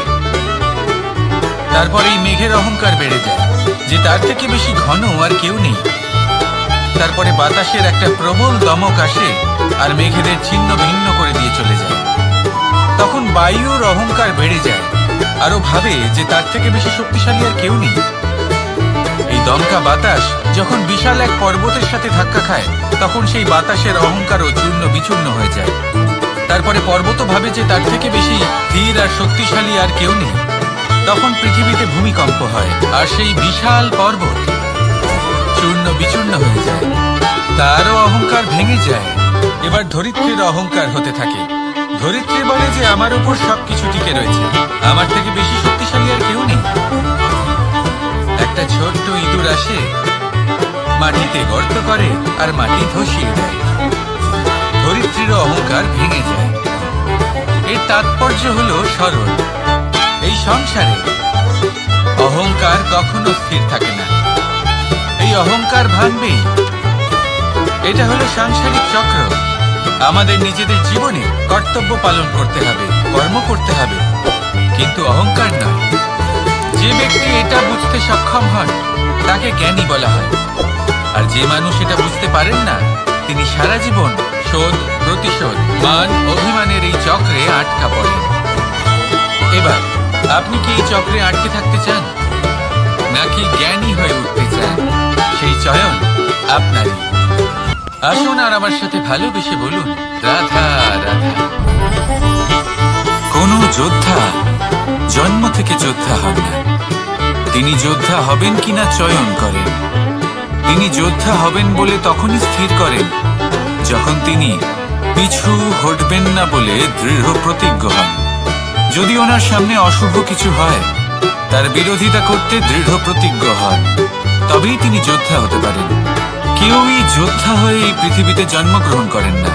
তারপর এই মেঘের অহংকার বেড়ে যায় যে তার থেকে বেশি ঘন আর কেউ নেই। তারপরে বাতাসের একটা প্রবল দমক আসে আর মেঘেদের ছিন্ন ভিন্ন করে দিয়ে চলে যায়। তখন বায়ুর অহংকার বেড়ে যায়, আরো ভাবে যে তার থেকে বেশি শক্তিশালী আর কেউ নেই। এই দমকা বাতাস যখন বিশাল এক পর্বতের সাথে ধাক্কা খায়, তখন সেই বাতাসের অহংকারও চূর্ণ বিচূর্ণ হয়ে যায়। তারপরে পর্বত ভাবে যে তার থেকে বেশি ধীর আর শক্তিশালী আর কেউ নেই। তখন পৃথিবীতে ভূমিকম্প হয় আর সেই বিশাল পর্বত চূর্ণ বিচূর্ণ হয়ে যায়, তারও অহংকার ভেঙে যায়। এবার ধরিত্রীর অহংকার হতে থাকে, ধরিত্রী বলে যে আমার উপর সবকিছু টিকে রয়েছে, আমার থেকে বেশি শক্তিশালী আর কেউ নেই। একটা ছোট্ট ইঁদুর আসে, মাটিতে গর্ত করে আর মাটি ধসিয়ে দেয়। ধরিত্রীর অহংকার ভেঙে যায়। এর তাৎপর্য হলো সরল, এই সংসারে অহংকার কখনো স্থির থাকে না, এই অহংকার ভাঙবেই। এটা হলো সাংসারিক চক্র। আমাদের নিজেদের জীবনে কর্তব্য পালন করতে হবে, কর্ম করতে হবে, কিন্তু অহংকার নয়। যে ব্যক্তি এটা বুঝতে সক্ষম হন তাকে জ্ঞানী বলা হয়, আর যে মানুষ এটা বুঝতে পারেন না তিনি সারা জীবন শোধ প্রতিশোধ মান অভিমানের এই চক্রে আটকা পড়েন। এবার আপনি কি এই চক্রে আটকে থাকতে চান, নাকি জ্ঞানী হয়ে উঠতে চান? সেই চয়ন আপনারই। আসুন আর আমার সাথে ভালোবেসে বলুন, রাধা রাধা। কোন যোদ্ধা জন্ম থেকে যোদ্ধা হন না, তিনি যোদ্ধা হবেন কিনা চয়ন করেন। তিনি যোদ্ধা হবেন বলে তখনই স্থির করেন যখন তিনি পিছু হটবেন না বলে দৃঢ় প্রতিজ্ঞ হন। যদি ওনার সামনে অশুভ কিছু হয়, তার বিরোধিতা করতে দৃঢ় প্রতিজ্ঞ হন, তবেই তিনি যোদ্ধা হতে পারেন। কেউই যোদ্ধা হয়ে এই পৃথিবীতে জন্মগ্রহণ করেন না।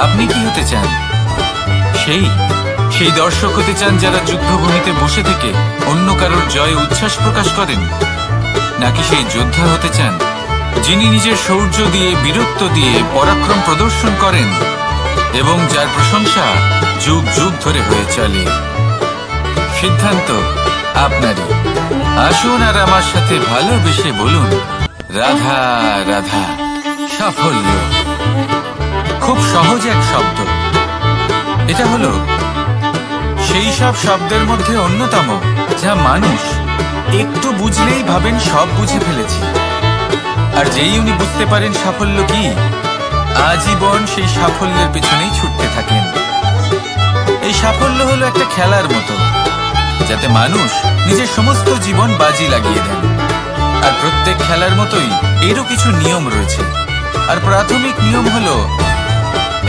আপনি কি হতে চান? সেই দর্শক হতে চান যারা যুদ্ধভূমিতে বসে থেকে অন্য কারোর জয়ে উচ্ছ্বাস প্রকাশ করেন, নাকি সেই যোদ্ধা হতে চান যিনি নিজের শৌর্য দিয়ে বীরত্ব দিয়ে পরাক্রম প্রদর্শন করেন এবং যার প্রশংসা যুগ যুগ ধরে হয়ে চলে? সিদ্ধান্ত আপনারই। আসুন আর আমার সাথে ভালোবেসে বলুন, রাধা রাধা। সাফল্য খুব সহজ এক শব্দ। এটা হলো সেই সব শব্দের মধ্যে অন্যতম যা মানুষ একটু বুঝলেই ভাবেন সব বুঝে ফেলেছি, আর যেই উনি বুঝতে পারেন সাফল্য কি, আজীবন সেই সাফল্যের পেছনেই ছুটতে থাকেন। এই সাফল্য হলো একটা খেলার মতো, যাতে মানুষ নিজের সমস্ত জীবন বাজি লাগিয়ে দেন। আর প্রত্যেক খেলার মতোই এরও কিছু নিয়ম রয়েছে। আর প্রাথমিক নিয়ম হলো,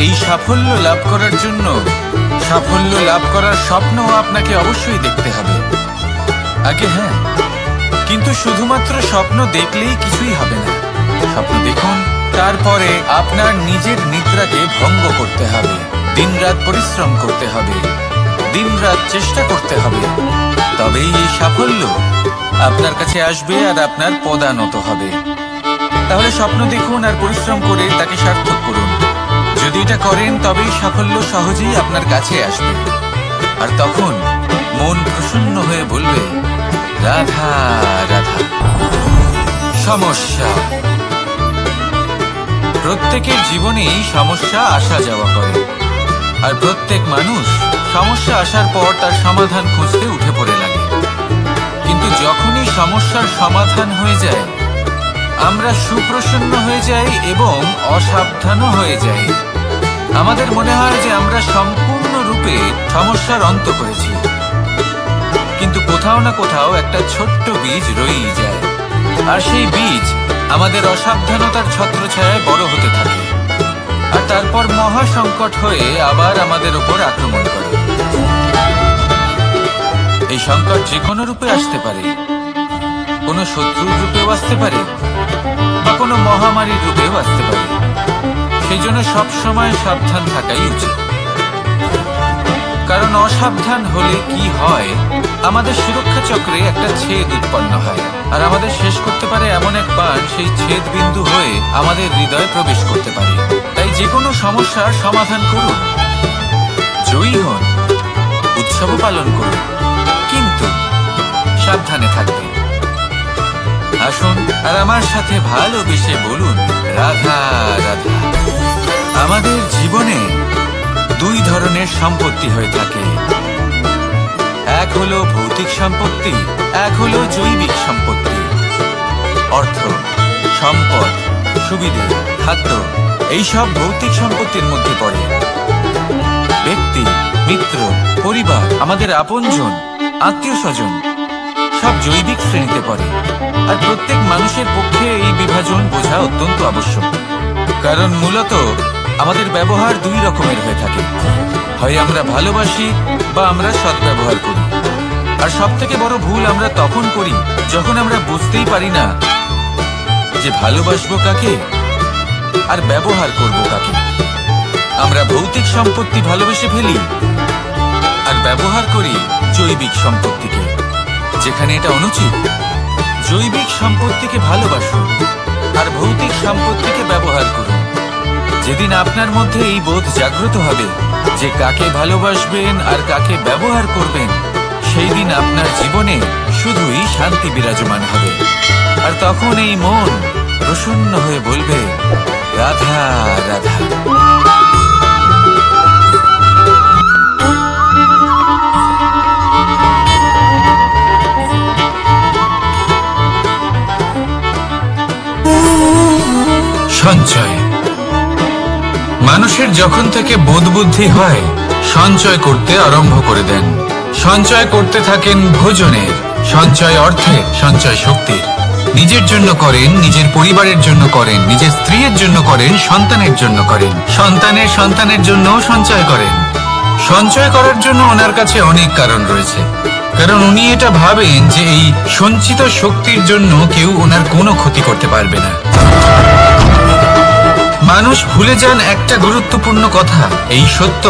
এই সাফল্য লাভ করার জন্য সাফল্য লাভ করার স্বপ্ন আপনাকে অবশ্যই দেখতে হবে আগে। হ্যাঁ, কিন্তু শুধুমাত্র স্বপ্ন দেখলেই কিছুই হবে না। স্বপ্ন দেখুন, তারপরে আপনার নিজের নিদ্রাকে ভঙ্গ করতে হবে, দিনরাত পরিশ্রম করতে হবে, দিনরাত চেষ্টা করতে হবে, তবেই এই সাফল্য আপনার কাছে আসবে আর আপনার পদানত হবে। তাহলে স্বপ্ন দেখুন আর পরিশ্রম করে তাকে সার্থক করুন। যদি এটা করেন তবেই সাফল্য সহজেই আপনার কাছে আসবে। আর তখন মন প্রসন্ন হয়ে বলবে, রাধা রাধা। সমস্যা, প্রত্যেকের জীবনেই সমস্যা আসা যাওয়া করে, আর প্রত্যেক মানুষ সমস্যা আসার পর তার সমাধান খুঁজতে উঠে পড়ে লাগে। কিন্তু যখনই সমস্যার সমাধান হয়ে যায়, আমরা সুপ্রসন্ন হয়ে যাই এবং অসাবধানও হয়ে যাই। আমাদের মনে হয় যে আমরা সম্পূর্ণরূপে সমস্যার অন্ত করেছি, কিন্তু কোথাও না কোথাও একটা ছোট্ট বীজ রয়েই যায়, আর সেই বীজ আমাদের অসাবধানতার ছত্রছায়ায় বড় হতে থাকে, আর তারপর মহা সংকট হয়ে আবার আমাদের উপর আক্রমণ করে। এই সংকট যে কোনো রূপে আসতে পারে, কোনো শত্রুর রূপেও আসতে পারে, বা কোনো মহামারীর রূপেও আসতে পারে। সেই জন্য সবসময় সাবধান থাকাই উচিত, কারণ অসাবধান হলে কি হয়, আমাদের সুরক্ষা চক্রে একটা ছেদ উৎপন্ন হয়, আর আমাদের শেষ করতে পারে এমন এক বাণ সেই ছেদ বিন্দু হয়ে আমাদের হৃদয়ে প্রবেশ করতে পারে। তাই যে কোনো সমস্যার সমাধান করুন, জয়ী হন, উৎসব পালন করুন, কিন্তু সাবধানে থাকবেন। আসুন আর আমার সাথে ভালোবেসে বলুন, রাধা রাধা। আমাদের জীবনে দুই ধরনের সম্পত্তি হয়ে থাকে, এক হলো ভৌতিক সম্পত্তি, এক হলো জৈবিক সম্পত্তি। অর্থ, সম্পদ, সুবিধে, খাদ্য, এইসব ভৌতিক সম্পত্তির মধ্যে পড়ে। ব্যক্তি, মিত্র, পরিবার, আমাদের আপনজন, আত্মীয় স্বজন সব জৈবিক শ্রেণীতে পড়ে। আর প্রত্যেক মানুষের পক্ষে এই বিভাজন বোঝা অত্যন্ত আবশ্যক, কারণ মূলত আমাদের ব্যবহার দুই রকমের হয়ে থাকে। হয় আমরা ভালোবাসি বা আমরা সদ্ব্যবহার করি। আর সব থেকে বড় ভুল আমরা তখন করি যখন আমরা বুঝতেই পারি না যে ভালোবাসবো কাকে আর ব্যবহার করব কাকে। আমরা ভৌতিক সম্পত্তি ভালোবেসে ফেলি আর ব্যবহার করি জৈবিক সম্পত্তিকে, যেখানে এটা অনুচিত। জৈবিক সম্পত্তিকে ভালোবাসুন আর ভৌতিক সম্পত্তিকে ব্যবহার করুন। যেদিন আপনার মধ্যে এই বোধ জাগ্রত হবে যে কাকে ভালোবাসবেন আর কাকে ব্যবহার করবেন, সেই দিন আপনার জীবনে শুধুই শান্তি বিরাজমান হবে। আর তখন এই মন প্রসন্ন হয়ে বলবে, রাধা রাধা। সঞ্চয়। মানুষের যখন থেকে বোধ বুদ্ধি হয়, সঞ্চয় করতে আরম্ভ করে দেন। সঞ্চয় করতে থাকেন ভোজনের, সঞ্চয় অর্থের, সঞ্চয় শক্তির। নিজের জন্য করেন, নিজের পরিবারের জন্য করেন, নিজের স্ত্রীর জন্য করেন, সন্তানের জন্য করেন, সন্তানের সন্তানের জন্য সঞ্চয় করেন। সঞ্চয় করার জন্য ওনার কাছে অনেক কারণ রয়েছে, কারণ উনি এটা ভাবেন যে এই সঞ্চিত শক্তির জন্য কেউ ওনার কোনো ক্ষতি করতে পারবে না। মানুষ ভুলে যান একটা গুরুত্বপূর্ণ কথা, এই সত্য,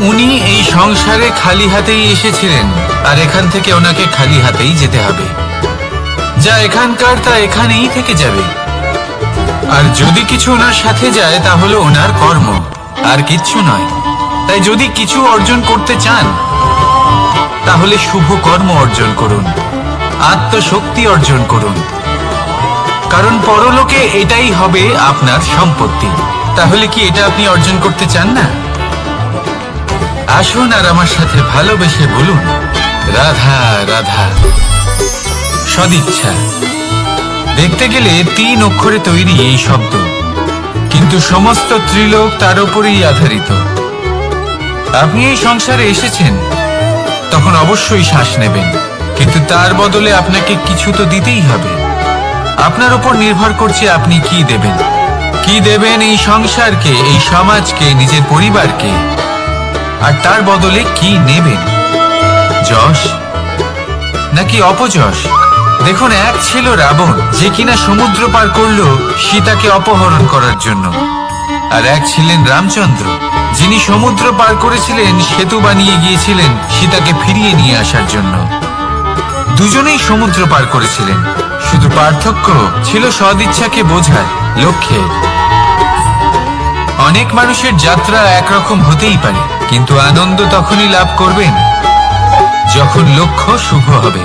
উনি এই সংসারে খালি হাতেই এসেছিলেন আর এখান থেকে ওনাকে খালি হাতেই যেতে হবে। যা এখানকার তা এখানেই থেকে যাবে। আর যদি কিছু ওনার সাথে যায় তা হলো ওনার কর্ম, আর কিচ্ছু নয়। তাই যদি কিছু অর্জন করতে চান তাহলে শুভ কর্ম অর্জন করুন, আত্মশক্তি অর্জন করুন, কারণ পরলোকে এটাই হবে আপনার সম্পত্তি। তাহলে কি এটা আপনি অর্জন করতে চান না? আসুন আর আমার সাথে ভালোবেসে বলুন, রাধা রাধা। সদিচ্ছা। দেখতে গেলে 3 অক্ষরে তৈরি এই শব্দ, কিন্তু সমস্ত ত্রিলোক তার উপরেই আধারিত। আপনি এই সংসারে এসেছেন, তখন অবশ্যই শ্বাস নেবেন, কিন্তু তার বদলে আপনাকে কিছু তো দিতেই হবে। আপনার উপর নির্ভর করছে আপনি কি দেবেন। কি দেবেন এই সংসারকে, এই সমাজকে, নিজের পরিবারকে, আর তার বদলে কি নেবেন? যশ নাকি অপযশ? দেখুন, এক ছিল রাবণ, যে কিনা সমুদ্র পার করলো সীতাকে অপহরণ করার জন্য, আর এক ছিলেন রামচন্দ্র, যিনি সমুদ্র পার করেছিলেন, সেতু বানিয়ে গিয়েছিলেন সীতাকে ফিরিয়ে নিয়ে আসার জন্য। দুজনেই সমুদ্র পার করেছিলেন, শুধু পার্থক্য ছিল সদিচ্ছাকে বোঝার, লক্ষ্যের। অনেক মানুষের যাত্রা একরকম হতেই পারে, কিন্তু আনন্দ তখনই লাভ করবেন যখন লক্ষ্য শুভ হবে,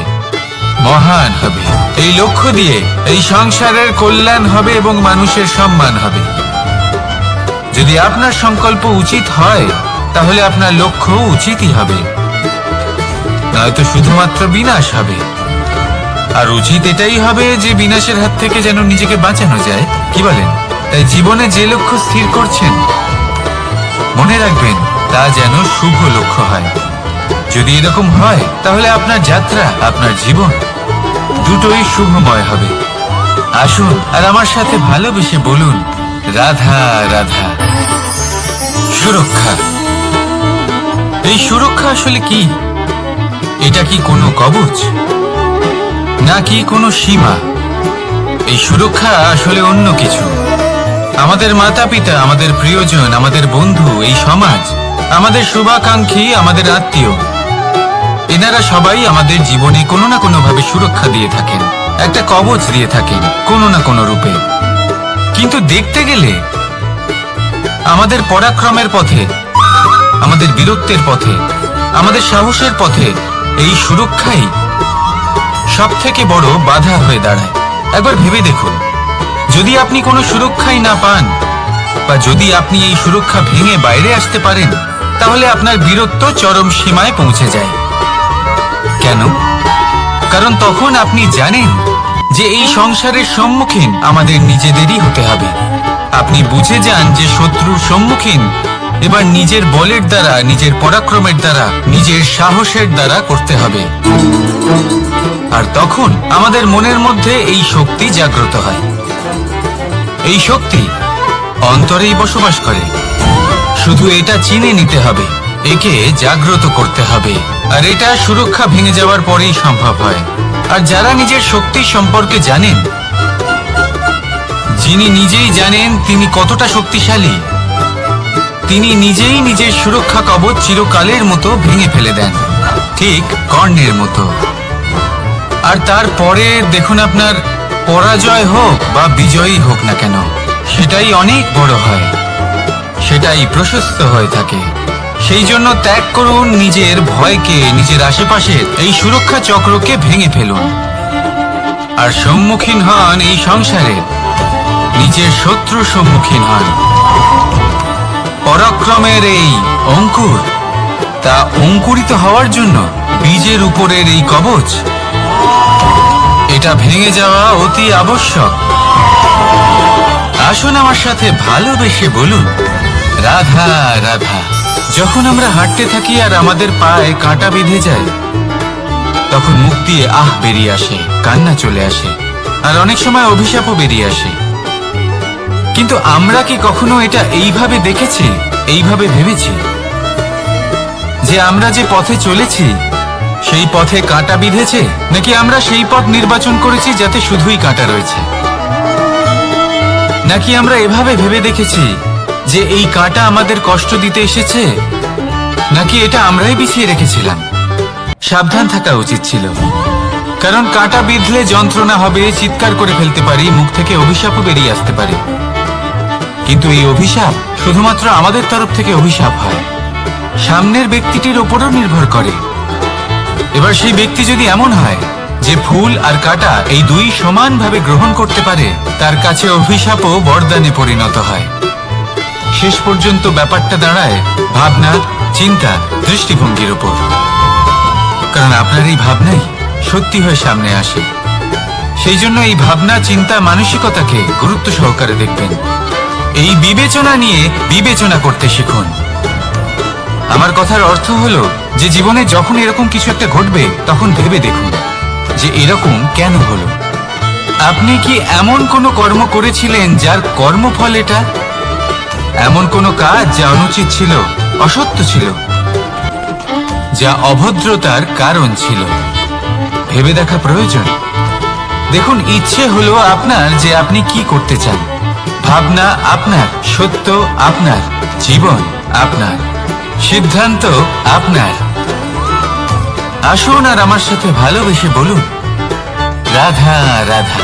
মহান হবে। এই লক্ষ্য দিয়ে এই সংসারের কল্যাণ হবে এবং মানুষের সম্মান হবে। যদি আপনার সংকল্প উচিত হয় তাহলে আপনার লক্ষ্য উচিতই হবে, নয়তো শুধুমাত্র বিনাশ হবে। আর উচিত এটাই হবে যে বিনাশের হাত থেকে যেন নিজেকে বাঁচানো যায়, কি বলেন? তাই জীবনে যে লক্ষ্য স্থির করছেন, মনে রাখবেন তা যেন শুভ লক্ষ্য হয়। যদি এরকম হয় তাহলে আপনার যাত্রা, আপনার জীবন দুটোই শুভময় হবে। আসুন আর আমার সাথে ভালোবেসে বলুন, রাধা রাধা। সুরক্ষা। এই সুরক্ষা আসলে কি? এটা কি কোনো কবচ নাকি কোনো সীমা? এই সুরক্ষা আসলে অন্য কিছু। আমাদের মাতা পিতা, আমাদের প্রিয়জন, আমাদের বন্ধু, এই সমাজ, আমাদের শুভাকাঙ্ক্ষী, আমাদের আত্মীয়, এনারা সবাই আমাদের জীবনে কোনো না কোনো ভাবে সুরক্ষা দিয়ে থাকেন, একটা কবচ দিয়ে থাকেন কোনো না কোনো রূপে। কিন্তু দেখতে গেলে আমাদের পরাক্রমের পথে, আমাদের বীরত্বের পথে, আমাদের সাহসের পথে এই সুরক্ষাই সব থেকে বড় বাধা হয়ে দাঁড়ায়। একবার ভেবে দেখুন, যদি আপনি কোনো সুরক্ষাই না পান, বা যদি আপনি এই সুরক্ষা ভেঙে বাইরে আসতে পারেন, তাহলে আপনার বীরত্ব চরম সীমায় পৌঁছে যায়। কেন? কারণ তখন আপনি জানেন যে এই সংসারের সম্মুখীন আমাদের নিজেদেরই হতে হবে। আপনি বুঝে যান যে শত্রুর সম্মুখীন এবার নিজের বলের দ্বারা, নিজের পরাক্রমের দ্বারা, নিজের সাহসের দ্বারা করতে হবে। আর তখন আমাদের মনের মধ্যে এই শক্তি জাগ্রত হয়। এই শক্তি অন্তরেই বসবাস করে, শুধু এটা চিনে নিতে হবে, একে জাগ্রত করতে হবে, আর এটা সুরক্ষা ভেঙে যাওয়ার পরেই সম্ভব হয়। আর যারা নিজের শক্তি সম্পর্কে জানেন, যিনি নিজেই জানেন তিনি কতটা শক্তিশালী, তিনি নিজেই নিজের সুরক্ষা কবচ চিরকালের মতো ভেঙে ফেলে দেন, ঠিক কর্ণের মতো। আর তারপরে দেখুন, আপনার পরাজয় হোক বা বিজয়ী হোক না কেন, সেটাই অনেক বড় হয়, সেটাই প্রশস্ত হয়ে থাকে। সেই জন্য ত্যাগ করুন নিজের ভয়কে, নিজের আশেপাশের এই সুরক্ষা চক্রকে ভেঙে ফেলুন, আর সম্মুখীন হন এই সংসারের নিজের শত্রু সম্মুখীন হন। পরাক্রমের এই অঙ্কুর, তা অঙ্কুরিত হওয়ার জন্য বীজের উপরের এই কবচ, এটা ভেঙে যাওয়া অতি আবশ্যক। আসুন আমার সাথে ভালোবেসে বলুন, রাধা রাধা। যখন আমরা হাঁটতে থাকি আর আমাদের পায়ে কাঁটা বেঁধে যায়, তখন মুখ দিয়ে আহ বেরিয়ে আসে, কান্না চলে আসে, আর অনেক সময় অভিশাপও বেরিয়ে আসে। কিন্তু আমরা কি কখনো এটা এইভাবে দেখেছি, এইভাবে ভেবেছি যে আমরা যে পথে চলেছি সেই পথে কাঁটা বিঁধেছে, নাকি আমরা সেই পথ নির্বাচন করেছি যাতে শুধুই কাঁটা রয়েছে? নাকি আমরা এভাবে ভেবে দেখেছি যে এই কাঁটা আমাদের কষ্ট দিতে এসেছে, নাকি এটা আমরাই বিছিয়ে রেখেছিলাম? সাবধান থাকা উচিত ছিল, কারণ কাঁটা বিঁধলে যন্ত্রণা হবে, চিৎকার করে ফেলতে পারি, মুখ থেকে অভিশাপও বেরিয়ে আসতে পারে। কিন্তু এই অভিশাপ শুধুমাত্র আমাদের তরফ থেকে অভিশাপ হয়, সামনের ব্যক্তিটির উপরও নির্ভর করে। এবার সেই ব্যক্তি যদি এমন হয় যে ফুল আর কাঁটা এই দুই সমানভাবে গ্রহণ করতে পারে, তার কাছে অভিশাপও বরদানে পরিণত হয়। শেষ পর্যন্ত ব্যাপারটা দাঁড়ায় ভাবনা, চিন্তা, দৃষ্টিভঙ্গির উপর। কারণ আপনার এই ভাবনাই সত্যি হয়ে সামনে আসে। সেই জন্য এই ভাবনা, চিন্তা, মানসিকতাকে গুরুত্ব সহকারে দেখবেন। এই বিবেচনা নিয়ে বিবেচনা করতে শিখুন। আমার কথার অর্থ হলো যে জীবনে যখন এরকম কিছু একটা ঘটবে, তখন ভেবে দেখুন যে এরকম কেন হলো। আপনি কি এমন কোনো কর্ম করেছিলেন যার কর্মফল এটা? এমন কোনো কাজ যা অনুচিত ছিল, অসত্য ছিল, যা অভদ্রতার কারণ ছিল? ভেবে দেখা প্রয়োজন। দেখুন, ইচ্ছে হলো আপনার যে আপনি কি করতে চান, ভাবনা আপনার, সত্য আপনার, জীবন আপনার, সিদ্ধান্ত আপনার। আসুন আর আমার সাথে ভালোবেসে বলুন, রাধা রাধা।